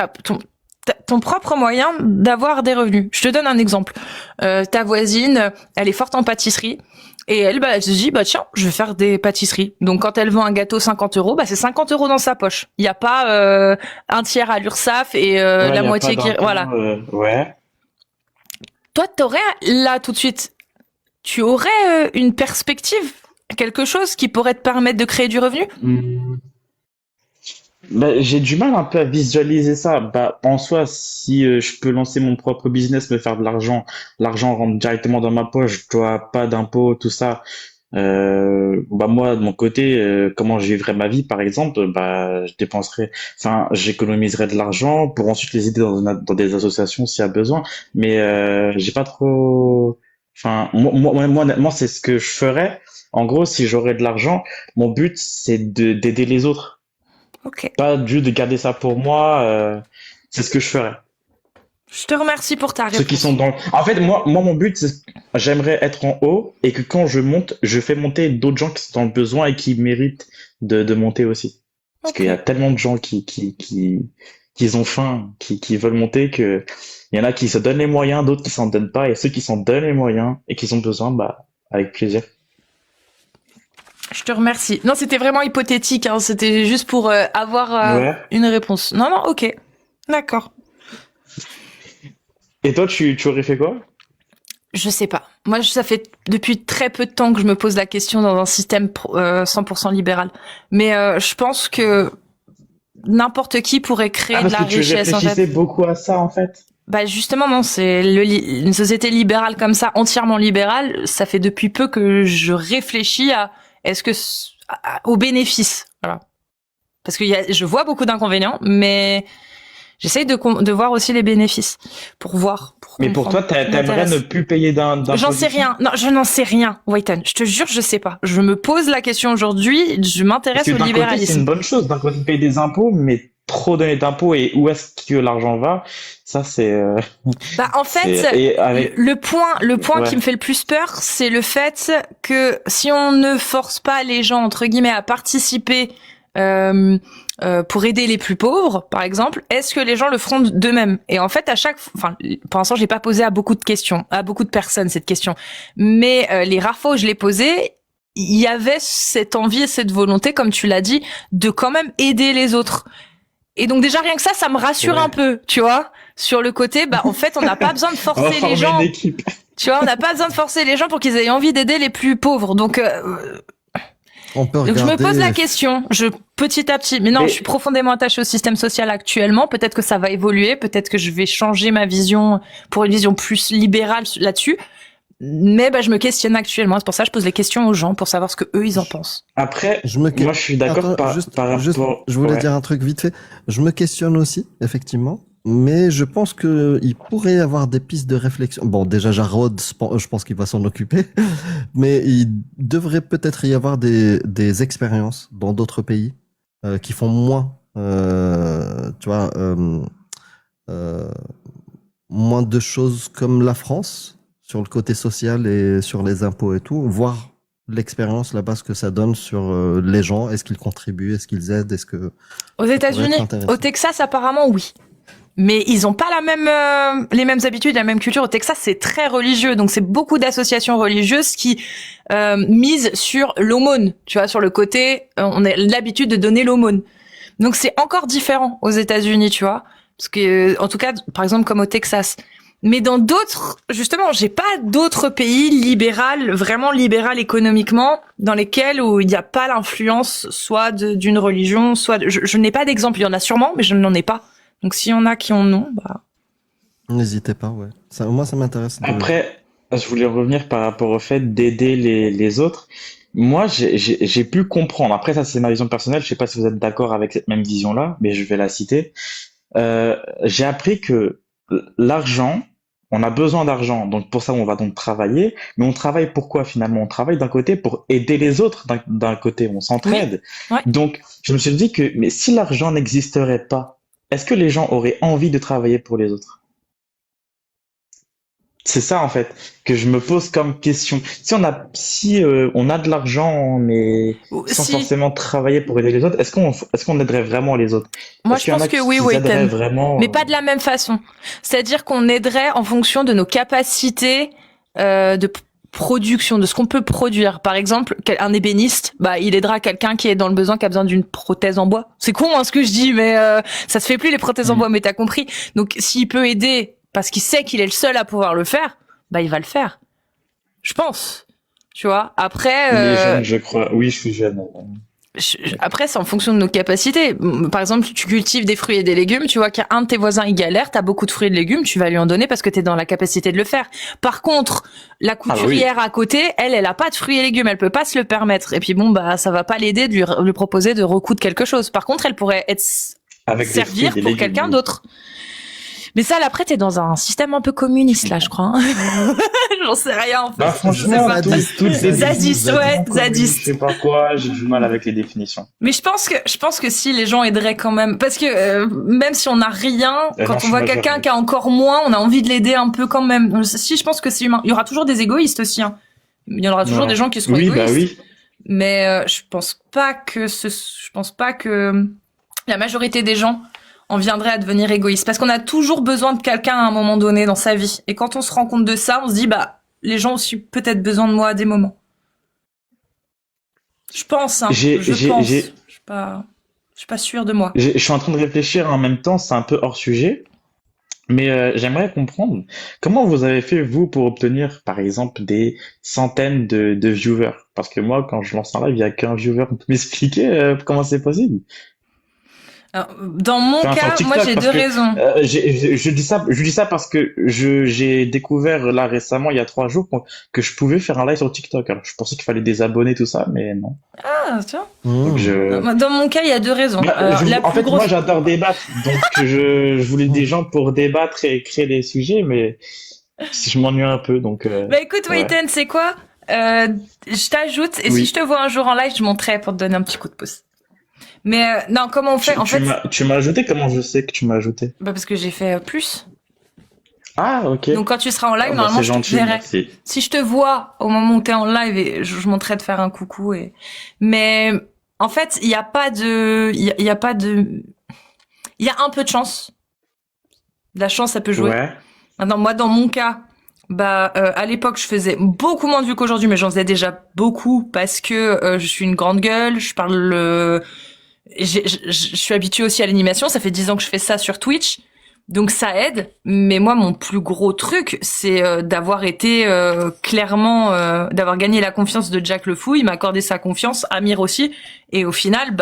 ton propre moyen d'avoir des revenus. Je te donne un exemple. Ta voisine, elle est forte en pâtisserie. Et elle, elle se dit, tiens, je vais faire des pâtisseries. Donc, quand elle vend un gâteau 50 €, c'est 50 € dans sa poche. Il n'y a pas un tiers à l'URSSAF et Ouais, la y a moitié pas qui... d'impôt, Voilà. Ouais. Toi, t'aurais, là, tout de suite, tu aurais une perspective, quelque chose qui pourrait te permettre de créer du revenu? J'ai du mal un peu à visualiser ça. En soi, si je peux lancer mon propre business, me faire de l'argent rentre directement dans ma poche, je dois pas d'impôts, tout ça. Moi, de mon côté, comment je vivrais ma vie, par exemple, j'économiserais de l'argent pour ensuite les aider dans des associations s'il y a besoin. Mais j'ai pas trop. Enfin, moi, honnêtement, c'est ce que je ferais. En gros, si j'aurais de l'argent, mon but, c'est d'aider les autres. Ok. Pas juste de garder ça pour moi. C'est ce que je ferais. Je te remercie pour ta réponse. Ceux qui sont dans. En fait, moi, mon but, c'est j'aimerais être en haut et que quand je monte, je fais monter d'autres gens qui sont dans le besoin et qui méritent de monter aussi. Parce qu'il y a tellement de gens qui ont faim, qui veulent monter, que il y en a qui se donnent les moyens, d'autres qui s'en donnent pas, et ceux qui s'en donnent les moyens et qui ont besoin, bah, avec plaisir. Je te remercie. Non, c'était vraiment hypothétique, hein. C'était juste pour avoir une réponse. Non, ok. D'accord. Et toi, tu aurais fait quoi? Je sais pas. Moi, ça fait depuis très peu de temps que je me pose la question dans un système 100% libéral. Mais je pense que n'importe qui pourrait créer de la richesse. Parce que tu réfléchissais beaucoup à ça, en fait. Bah justement, non, c'est une société libérale comme ça, entièrement libérale. Ça fait depuis peu que je réfléchis à aux bénéfices. Voilà. Parce que je vois beaucoup d'inconvénients, mais j'essaye de voir aussi les bénéfices pour voir. Mais pour toi, t'aimerais ne plus payer d'impôts? J'en sais rien. Non, je n'en sais rien, Waiton. Je te jure, je sais pas. Je me pose la question aujourd'hui. Je m'intéresse au libéralisme. C'est une bonne chose. D'un côté, payer des impôts, mais trop donner d'impôts et où est-ce que l'argent va? Ça, c'est. Bah, en fait, le point qui me fait le plus peur, c'est le fait que si on ne force pas les gens entre guillemets à participer. Pour aider les plus pauvres, par exemple, est-ce que les gens le feront d'eux-mêmes? Et en fait, pour l'instant, je l'ai pas posé à beaucoup de personnes cette question, mais les rares fois où je l'ai posé, il y avait cette envie et cette volonté, comme tu l'as dit, de quand même aider les autres. Et donc déjà rien que ça me rassure un peu, tu vois, sur le côté, bah en fait, on n'a pas besoin de forcer les gens. Tu vois, on n'a pas besoin de forcer les gens pour qu'ils aient envie d'aider les plus pauvres. Donc Donc je me pose la question, petit à petit, mais non, je suis profondément attachée au système social actuellement, peut-être que ça va évoluer, peut-être que je vais changer ma vision pour une vision plus libérale là-dessus, mais bah, je me questionne actuellement, c'est pour ça que je pose les questions aux gens, pour savoir ce que eux ils en pensent. Après, moi je suis d'accord par rapport... Je voulais dire un truc vite fait, je me questionne aussi, effectivement, mais je pense que il pourrait y avoir des pistes de réflexion. Bon, déjà Jarod, je pense qu'il va s'en occuper, mais il devrait peut-être y avoir des expériences dans d'autres pays qui font moins, tu vois, moins de choses comme la France sur le côté social et sur les impôts et tout, voir l'expérience là-bas, ce que ça donne sur les gens, est-ce qu'ils contribuent, est-ce qu'ils aident, est-ce que... Aux États-Unis, au Texas, apparemment, oui. Mais ils ont pas les mêmes habitudes, la même culture. Au Texas, c'est très religieux, donc c'est beaucoup d'associations religieuses qui misent sur l'aumône, tu vois, sur le côté, on a l'habitude de donner l'aumône. Donc c'est encore différent aux États-Unis, tu vois, parce que en tout cas, par exemple comme au Texas. Mais dans d'autres, justement, j'ai pas d'autres pays vraiment libéral économiquement, dans lesquels où il n'y a pas l'influence soit d'une religion, soit je n'ai pas d'exemple. Il y en a sûrement, mais je n'en ai pas. Donc s'il y en a qui en ont, bah... N'hésitez pas, ouais. Moi, ça m'intéresse. Après, je voulais revenir par rapport au fait d'aider les autres. Moi, j'ai pu comprendre. Après, ça, c'est ma vision personnelle. Je sais pas si vous êtes d'accord avec cette même vision-là, mais je vais la citer. J'ai appris que l'argent, on a besoin d'argent. Donc pour ça, on va donc travailler. Mais on travaille pourquoi finalement? On travaille d'un côté pour aider les autres. D'un côté, on s'entraide. Oui. Ouais. Donc, je me suis dit que, mais si l'argent n'existerait pas, est-ce que les gens auraient envie de travailler pour les autres? C'est ça en fait que je me pose comme question. Si on a de l'argent mais sans forcément travailler pour aider les autres, est-ce qu'on aiderait vraiment les autres? Moi je pense que oui, vraiment, mais pas de la même façon. C'est-à-dire qu'on aiderait en fonction de nos capacités de production, de ce qu'on peut produire. Par exemple, un ébéniste, bah il aidera quelqu'un qui est dans le besoin, qui a besoin d'une prothèse en bois. C'est con hein, ce que je dis, mais ça se fait plus les prothèses en bois, mais t'as compris. Donc s'il peut aider parce qu'il sait qu'il est le seul à pouvoir le faire, bah il va le faire. Je pense. Tu vois. Après. Les jeunes, je crois. Oui, je suis jeune. Après, c'est en fonction de nos capacités. Par exemple, tu cultives des fruits et des légumes, tu vois qu'il y a un de tes voisins, il galère, t'as beaucoup de fruits et de légumes, tu vas lui en donner parce que t'es dans la capacité de le faire. Par contre, la couturière à côté, elle a pas de fruits et légumes, elle peut pas se le permettre. Et puis bon, bah, ça va pas l'aider de lui proposer de recoudre quelque chose. Par contre, elle pourrait servir pour quelqu'un d'autre. Mais ça, après, t'es dans un système un peu communiste, là, je crois. Hein. J'en sais rien, en fait. Bah, franchement, toutes ces Zadiste, ouais, zadiste. Je sais pas quoi, j'ai du mal avec les définitions. Mais je pense que si les gens aideraient quand même, parce que même si on n'a rien, quand on voit quelqu'un qui a encore moins, on a envie de l'aider un peu quand même. Si, je pense que c'est humain. Il y aura toujours des égoïstes aussi. Hein. Il y en aura toujours des gens qui seront égoïstes. Bah oui. Mais je pense pas que la majorité des gens en viendraient à devenir égoïstes, parce qu'on a toujours besoin de quelqu'un à un moment donné dans sa vie. Et quand on se rend compte de ça, on se dit bah les gens ont aussi peut-être besoin de moi à des moments. Je pense, hein. Je pense. Je suis pas sûre de moi. Je suis en train de réfléchir en même temps, c'est un peu hors sujet, mais j'aimerais comprendre comment vous avez fait, vous, pour obtenir, par exemple, des centaines de viewers. Parce que moi, quand je lance un live, il y a qu'un viewer. On peut m'expliquer comment c'est possible? Alors, dans mon cas, TikTok, moi j'ai deux raisons. Je dis ça parce que j'ai découvert là récemment, il y a 3 jours, que je pouvais faire un live sur TikTok. Alors je pensais qu'il fallait des abonnés, tout ça, mais non. Ah, tu vois. Donc Dans mon cas, il y a deux raisons. En fait, moi j'adore débattre, donc je voulais des gens pour débattre et créer des sujets, mais je m'ennuie un peu, donc. Bah écoute, Wayten, c'est quoi? Je t'ajoute, et si je te vois un jour en live, je monterai pour te donner un petit coup de pouce. Mais non, comment on fait? Tu m'as ajouté, comment je sais que tu m'as ajouté? Bah parce que j'ai fait plus. Ah, ok. Donc quand tu seras en live, normalement je te verrai. Merci. Si je te vois au moment où t'es en live, et je monterai de faire un coucou. Mais en fait, il y a un peu de chance. La chance, ça peut jouer. Ouais. Maintenant, moi, dans mon cas, à l'époque, je faisais beaucoup moins de vues qu'aujourd'hui, mais j'en faisais déjà beaucoup parce que je suis une grande gueule, je parle. Je suis habituée aussi à l'animation. Ça fait 10 ans que je fais ça sur Twitch, donc ça aide. Mais moi, mon plus gros truc, c'est d'avoir été clairement, d'avoir gagné la confiance de Jack le Fou. Il m'a accordé sa confiance, Amir aussi, et au final,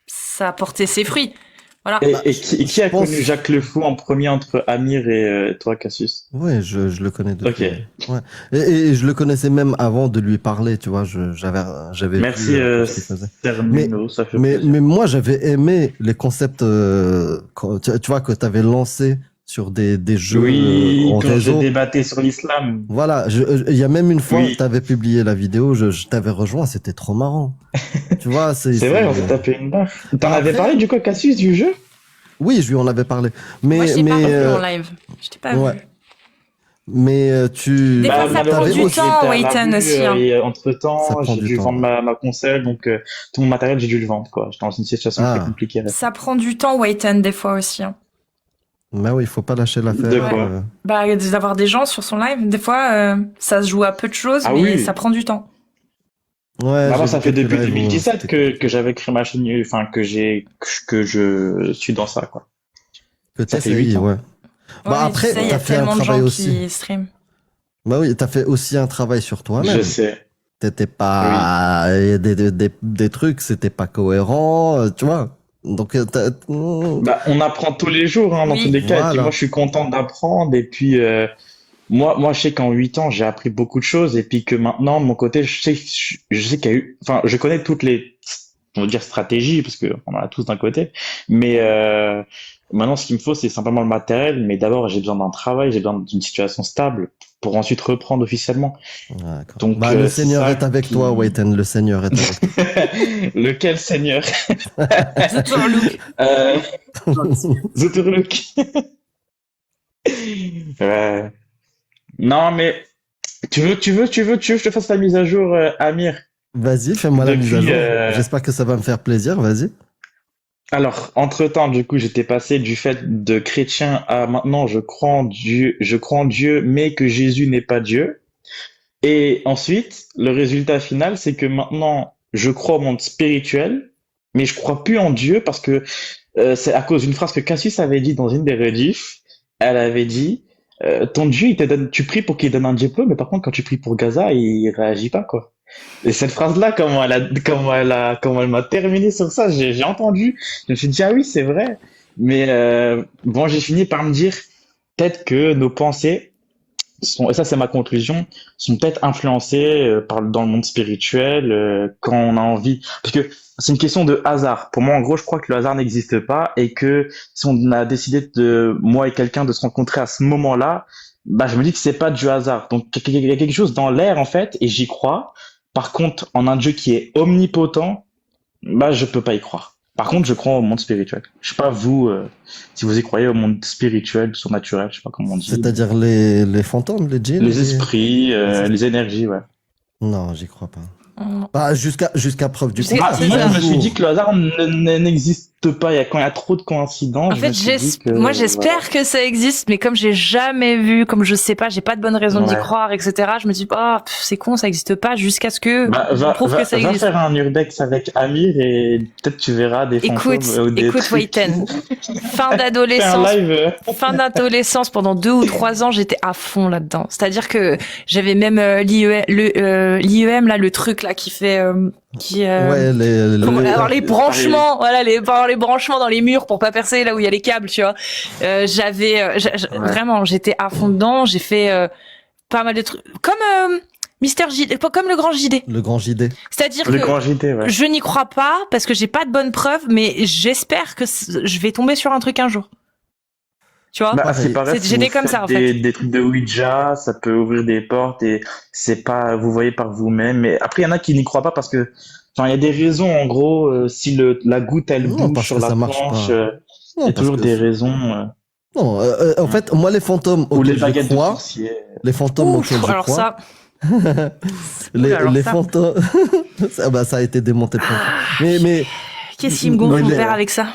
ça a porté ses fruits. Voilà. Et qui a connu Jacques le Fou en premier entre Amir et toi, Cassius? Ouais, je le connais depuis. Ok. Ouais. Et je le connaissais même avant de lui parler, tu vois. J'avais. Merci, vu ce qu'il faisait. Termino, ça fait Mais plaisir. moi, j'avais aimé les concepts, tu vois, que t'avais lancé sur des jeux en quand réseau. j'ai débatté sur l'islam. Voilà, il y a même une fois, Oui. t'avais publié la vidéo, je t'avais rejoint, c'était trop marrant. Tu vois, C'est vrai, on s'est tapé une barre. T'en Après- avais parlé du coup, Cassius, du jeu? Oui, je lui en avais parlé. Mais, Moi, je t'ai pas mais, vu en live. Je t'ai pas ouais. vu. Mais tu. Des fois, ça prend t'avais du aussi- temps, Wayten, aussi. Hein. Et Ça entre-temps, prend j'ai du dû temps. vendre ma console, donc tout mon matériel, j'ai dû le vendre, quoi. J'étais dans une situation Ah. très compliquée. Là. Ça prend du temps, Wayten, des fois aussi. Hein. Mais oui, il faut pas lâcher l'affaire. De quoi D'avoir des gens sur son live, des fois, ça se joue à peu de choses, Ah mais oui. ça prend du temps. Ouais, Moi, j'ai ça vu fait quelques depuis lives où 2017 c'était- que j'avais créé ma chaîne, enfin, que je suis dans ça, quoi. que ça fait t'essayes, 8 ans. ouais. Ouais, Bah mais après, tu sais, il y t'as a fait un tellement de travail gens aussi. qui stream. Bah oui, t'as fait aussi un travail sur toi-même. Je sais. T'étais pas, il y a des trucs, c'était pas cohérent, tu vois. Donc, Bah, on apprend tous les jours, hein, dans Oui. tous les cas. Et puis Voilà. moi, je suis content d'apprendre. Et puis, moi, je sais qu'en 8 ans, j'ai appris beaucoup de choses. Et puis que maintenant, de mon côté, je sais qu'il y a eu, enfin, je connais toutes les, on va dire, stratégies, parce que on en a tous d'un côté. Mais, maintenant, ce qu'il me faut, c'est simplement le matériel. Mais d'abord, j'ai besoin d'un travail, j'ai besoin d'une situation stable pour ensuite reprendre officiellement. D'accord. Donc, Bah, le c'est Seigneur ça est avec qui- toi, Wayten, le Seigneur est avec toi. Lequel Seigneur? Luke. Zoturluk. Ouais. Non, mais tu veux que je te fasse la mise à jour, Amir? Vas-y, fais-moi la mise à Depuis, jour. J'espère que ça va me faire plaisir, vas-y. Alors, entre-temps, du coup, j'étais passé du fait de chrétien à maintenant je crois en Dieu, mais que Jésus n'est pas Dieu. Et ensuite, le résultat final, c'est que maintenant, je crois au monde spirituel, mais je crois plus en Dieu parce que c'est à cause d'une phrase que Cassius avait dit dans une des rediffs. Elle avait dit, ton Dieu, il te donne, tu pries pour qu'il donne un diplôme, mais par contre, quand tu pries pour Gaza, il réagit pas, quoi. Et cette phrase-là, comment elle m'a terminé sur ça, j'ai entendu, je me suis dit, ah oui, c'est vrai. Mais bon, j'ai fini par me dire, peut-être que nos pensées et ça c'est ma conclusion, sont peut-être influencés dans le monde spirituel quand on a envie. Parce que c'est une question de hasard. Pour moi, en gros, je crois que le hasard n'existe pas et que si on a décidé moi et quelqu'un de se rencontrer à ce moment-là, bah, je me dis que c'est pas du hasard. Donc, il y a quelque chose dans l'air, en fait, et j'y crois. Par contre, en un Dieu qui est omnipotent, bah, je peux pas y croire. Par contre, je crois au monde spirituel. Je sais pas vous, si vous y croyez au monde spirituel, surnaturel, je sais pas comment on dit. C'est-à-dire les fantômes, les djinns? Les esprits, les énergies, ouais. Non, j'y crois pas. Bah, jusqu'à preuve du C'est- contraire. c'est Moi, ça. je me suis dit que le hasard n'existe pas. Quand il y a trop de coïncidences, En je fait, me suis dit que, moi, j'espère que ça existe, mais comme j'ai jamais vu, comme je sais pas, j'ai pas de bonne raison d'y Ouais. croire, etc., je me dis, c'est con, ça existe pas, jusqu'à ce que Bah, on prouve que ça va existe. faire un urbex avec Amir et peut-être tu verras des fantômes ou des Écoute, trucs. Wayten. Fin Fais un d'adolescence, live. pendant 2 ou 3 ans, j'étais à fond là-dedans. C'est-à-dire que j'avais même l'IEM, là, le truc là qui fait, Ouais, alors les branchements, voilà, les branchements dans les murs pour pas percer là où il y a les câbles, tu vois. Vraiment, j'étais à fond dedans. J'ai fait pas mal de trucs, comme Mister JD, comme le grand JD. le grand JD. C'est-à-dire Le que grand JT, ouais. je n'y crois pas parce que j'ai pas de bonnes preuves, mais j'espère que je vais tomber sur un truc un jour. Tu vois? Bah, c'est pareil. C'est gêné comme ça, en fait. Des trucs de Ouija, ça peut ouvrir des portes et c'est pas, vous voyez par vous-même. Mais après, il y en a qui n'y croient pas parce que, enfin, il y a des raisons, en gros, si la goutte, elle Non, bouge parce sur que la ça marche planche, pas. il Non, y a parce toujours que des raisons, Non, en fait, moi, les fantômes ou les auxquels je baguettes de crois, sorcier. les fantômes Ouf, auxquels je alors crois, ça, les ça. fantômes, ça a été démonté. Mais qu'est-ce qui me gonfle mais mon les- père avec ça?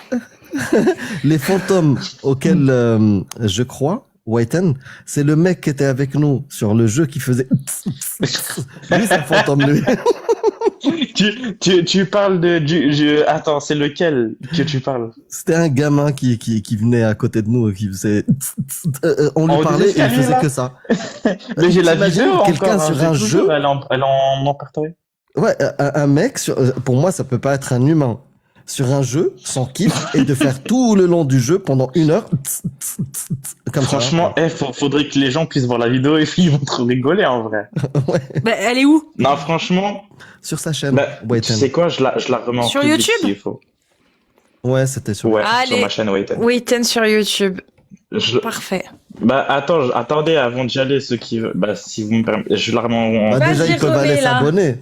les fantômes auxquels je crois, Wayten, c'est le mec qui était avec nous sur le jeu qui faisait. Lui, c'est un fantôme, lui. Tu parles attends, c'est lequel que tu parles? C'était un gamin qui venait à côté de nous et qui faisait. On lui On parlait et disait il faisait là que ça. Mais j'ai la T'imagines vidéo quelqu'un encore, hein, sur j'ai un toujours, jeu. elle en emporterait. Ouais, un mec pour moi, ça peut pas être un humain. Sur un jeu, sans kiff, et de faire tout le long du jeu pendant 1 heure. Comme Franchement, faudrait que les gens puissent voir la vidéo et puis ils vont trop rigoler en vrai. ça. Ouais. Bah, elle est où? Non, franchement, Sur sa chaîne. bah, tu Wayten. sais quoi, je la remets en Sur public YouTube s'il faut. Ouais, c'était sur. Ouais, sur Allez. ma chaîne Wayten. Wayten sur YouTube. Je- Parfait. Bah, attendez, avant d'y aller, ceux qui veulent, bah, si vous me permettez, je la remets en, Bah, déjà, Vas-y, ils peuvent remets, aller là. s'abonner.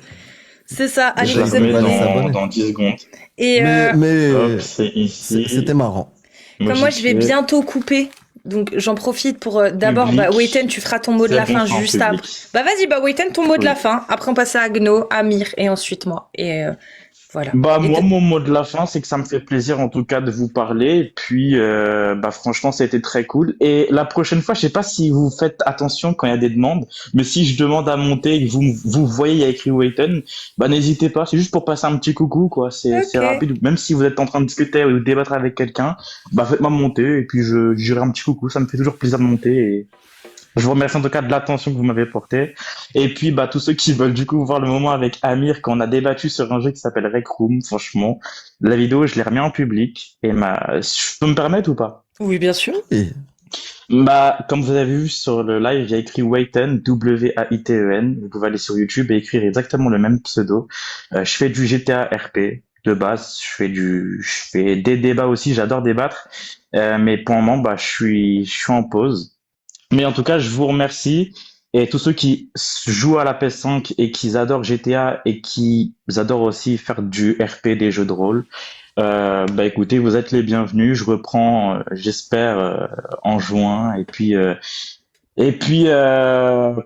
C'est ça, allez je la vous remets abonner. abonner. dans 10 secondes. Et Mais Hop, c'est ici. c'était marrant. comme moi, je vais Modifier. bientôt couper. Donc j'en profite pour d'abord, Public. bah, Wayten, tu feras ton mot de C'est la bon, fin c'est en juste public. après. Bah vas-y, bah Wayten, ton mot de Oui. la fin. Après on passe à Agno, Amir et ensuite moi. Et voilà. Bah, Et moi, mon mot de la fin, c'est que ça me fait plaisir, en tout cas, de vous parler. Et puis, bah, franchement, ça a été très cool. Et la prochaine fois, je sais pas si vous faites attention quand il y a des demandes, mais si je demande à monter et que vous voyez, il y a écrit Wayten, bah, n'hésitez pas. C'est juste pour passer un petit coucou, quoi. C'est Ok. rapide. Même si vous êtes en train de discuter ou de débattre avec quelqu'un, bah, faites-moi monter et puis je dirai un petit coucou. Ça me fait toujours plaisir de monter et je vous remercie en tout cas de l'attention que vous m'avez portée. Et puis, bah, tous ceux qui veulent du coup voir le moment avec Amir quand on a débattu sur un jeu qui s'appelle Rec Room, franchement, la vidéo, je l'ai remis en public. Et je peux me permettre ou pas? Oui, bien sûr. Et Bah, comme vous avez vu sur le live, il y a écrit Wayten, W-A-I-T-E-N. Vous pouvez aller sur YouTube et écrire exactement le même pseudo. Je fais du GTA RP de base. Je fais des débats aussi. J'adore débattre. Mais pour le moment, bah, je suis en pause. Mais en tout cas, je vous remercie. Et tous ceux qui jouent à la PS5 et qui adorent GTA et qui adorent aussi faire du RP, des jeux de rôle, bah écoutez, vous êtes les bienvenus. Je reprends, j'espère, en juin. Et puis,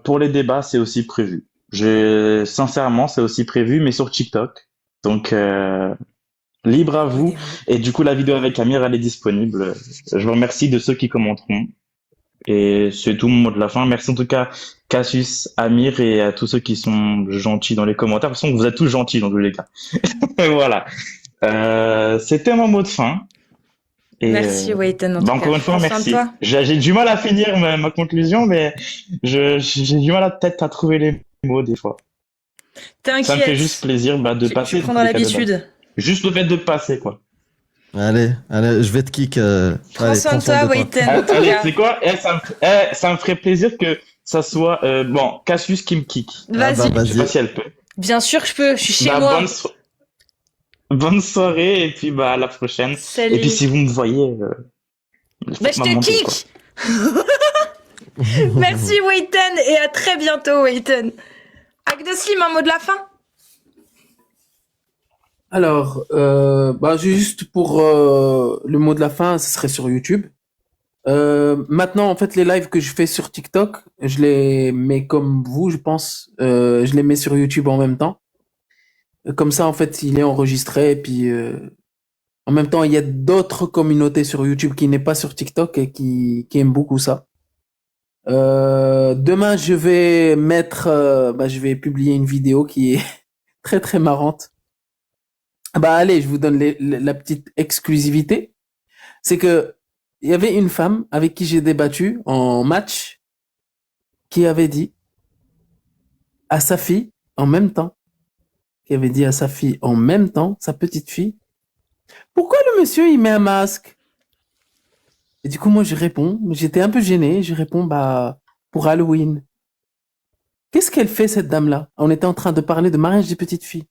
pour les débats, c'est aussi prévu. Sincèrement, c'est aussi prévu, mais sur TikTok. Donc, libre à vous. Et du coup, la vidéo avec Amir, elle est disponible. Je vous remercie de ceux qui commenteront. Et c'est tout mon mot de la fin. Merci en tout cas, Cassius, Amir et à tous ceux qui sont gentils dans les commentaires. De toute façon, vous êtes tous gentils dans tous les cas. Voilà. C'était mon mot de fin. Et, Merci Wayten. bah, encore une fois, Prends soin de merci. toi. J'ai du mal à finir ma conclusion, mais j'ai du mal peut-être à trouver les mots des fois. Ça me fait T'inquiète. juste plaisir de passer. Tu prendras dans tous les cas de base. l'habitude. Juste le fait de passer, quoi. allez, je vais te kick. Prends Allez, soin de prends soin toi, de toi. Wayten. En tout Allez, cas. c'est quoi? Ça me ferait plaisir ça soit bon, Cassius qui me kick. Vas-y. Ah bah, Je sais pas vas-y. si elle peut. Bien sûr que je peux, je suis chez Bah, moi. bonne soirée et puis bah à la prochaine. Salut. Et puis si vous me voyez, Bah, je faites-moi te monter, quoi. kick. Merci Wayton et à très bientôt Wayton. Agneslim, un mot de la fin? Alors, juste pour le mot de la fin, ce serait sur YouTube. Maintenant, en fait, les lives que je fais sur TikTok, je les mets comme vous, je pense. Je les mets sur YouTube en même temps. Comme ça, en fait, il est enregistré. Et puis, en même temps, il y a d'autres communautés sur YouTube qui n'est pas sur TikTok et qui aiment beaucoup ça. Demain, je vais publier une vidéo qui est très très marrante. Bah allez, je vous donne la petite exclusivité. C'est que il y avait une femme avec qui j'ai débattu en match qui avait dit à sa fille en même temps, sa petite fille, pourquoi le monsieur il met un masque? Et du coup moi j'étais un peu gêné, je réponds bah pour Halloween. Qu'est-ce qu'elle fait cette dame-là? On était en train de parler de mariage des petites filles.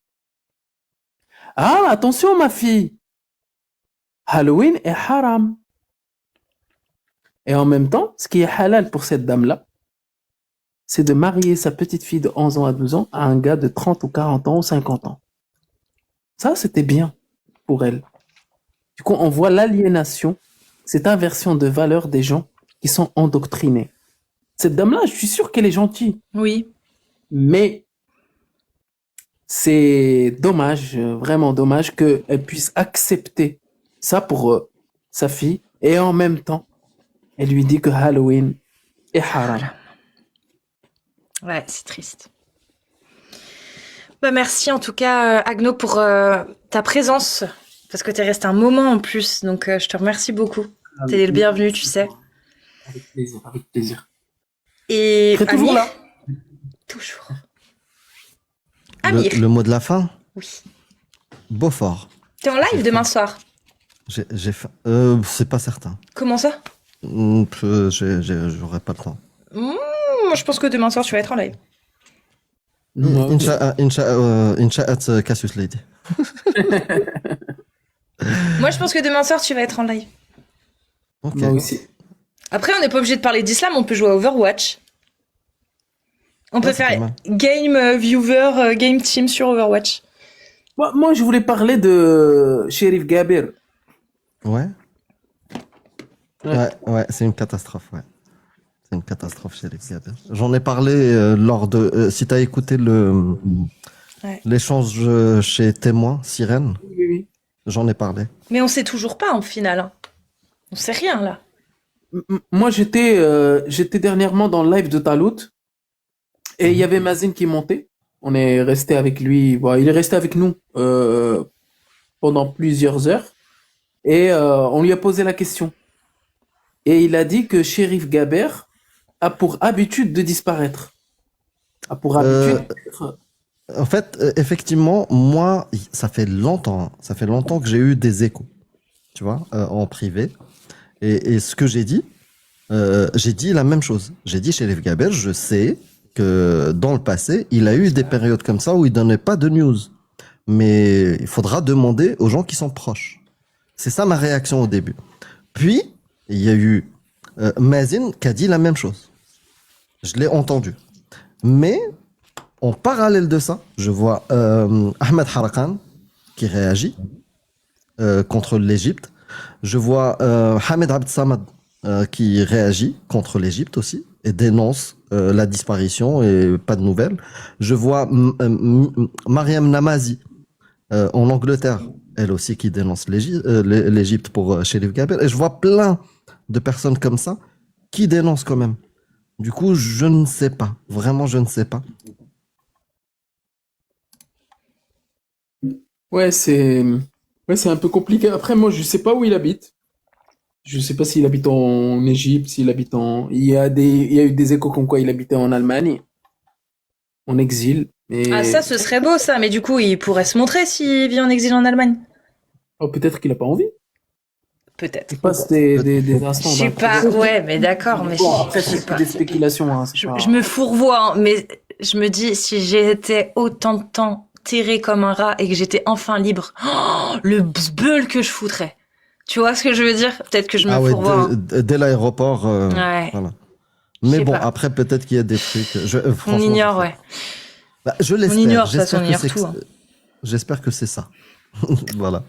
Ah, attention ma fille, Halloween est haram. Et en même temps, ce qui est halal pour cette dame-là, c'est de marier sa petite fille de 11 ans à 12 ans à un gars de 30 ou 40 ans ou 50 ans. Ça, c'était bien pour elle. Du coup, on voit l'aliénation, cette inversion de valeurs des gens qui sont endoctrinés. Cette dame-là, je suis sûr qu'elle est gentille. Oui. Mais c'est dommage, vraiment dommage qu'elle puisse accepter ça pour sa fille et en même temps, elle lui dit que Halloween est haram. Ouais, c'est triste. Bah merci en tout cas Agno pour ta présence parce que t'es resté un moment en plus, donc je te remercie beaucoup. T'es le bienvenu, tu sais. Avec plaisir, avec plaisir. Et Je serai toujours Amir là. Toujours. Amir. Le mot de la fin, Oui. Beaufort. T'es en live demain soir. J'ai fait. C'est pas certain. Comment ça? J'aurai pas le temps. Moi je pense que demain soir tu vas être en live. Incha'at Cassius Lady. Moi je pense que demain soir tu vas être en live. Ok. Moi aussi. Après on n'est pas obligé de parler d'islam, on peut jouer à Overwatch. On peut c'est pas faire mal. game viewer, game team sur Overwatch. Moi, je voulais parler de Shérif Gabir. Ouais. Ouais. Ouais, c'est une catastrophe, ouais. C'est une catastrophe chez les Gabir. J'en ai parlé lors de. Si t'as écouté l'échange chez Témoin, Sirène, Oui, oui. j'en ai parlé. Mais on sait toujours pas en finale. Hein. On sait rien là. Moi, j'étais dernièrement dans le live de Talout et il y avait Mazin qui montait. On est resté avec lui. Bon, il est resté avec nous pendant plusieurs heures et on lui a posé la question. Et il a dit que Shérif Gabir a pour habitude de disparaître. A pour habitude. En fait, effectivement, moi, ça fait longtemps que j'ai eu des échos, tu vois, en privé. Et ce que j'ai dit la même chose. J'ai dit chez Shérif Gabir, je sais que dans le passé, il a eu des périodes comme ça où il donnait pas de news. Mais il faudra demander aux gens qui sont proches. C'est ça ma réaction au début. Puis, il y a eu Mazin qui a dit la même chose. Je l'ai entendu. Mais, en parallèle de ça, je vois Ahmed Harakan qui réagit contre l'Égypte. Je vois Hamed Abd Samad qui réagit contre l'Égypte aussi et dénonce la disparition et pas de nouvelles. Je vois Mariam Namazi en Angleterre, elle aussi qui dénonce l'Égypte pour Shérif Gabir. Et je vois plein de personnes comme ça qui dénoncent quand même. Du coup, je ne sais pas. Vraiment, je ne sais pas. Ouais, c'est un peu compliqué. Après, moi, je sais pas où il habite. Je sais pas s'il habite en Égypte, s'il habite en. Il y a eu des échos comme quoi il habitait en Allemagne, en exil. Mais... Ah ça, ce serait beau ça, mais du coup, il pourrait se montrer s'il vit en exil en Allemagne. Oh, peut-être qu'il a pas envie. peut-être. C'est pas des Je instants. sais pas, ouais, mais d'accord, mais Bon, après, je sais c'est pas. des spéculations. Hein, c'est pas- Je me fourvoie, hein, mais je me dis, si j'étais autant de temps terré comme un rat et que j'étais enfin libre, le bzbeul que je foutrais. Tu vois ce que je veux dire? Peut-être que je me Ah ouais, fourvoie. Hein. dès l'aéroport. Ouais. Voilà. Je Mais sais bon, pas. après, peut-être qu'il y a des trucs. On Franchement, ignore, je sais ouais. pas. Bah, je l'espère. ignore, de toute façon, on J'espère que ignore c'est tout, hein. J'espère que c'est ça. Voilà.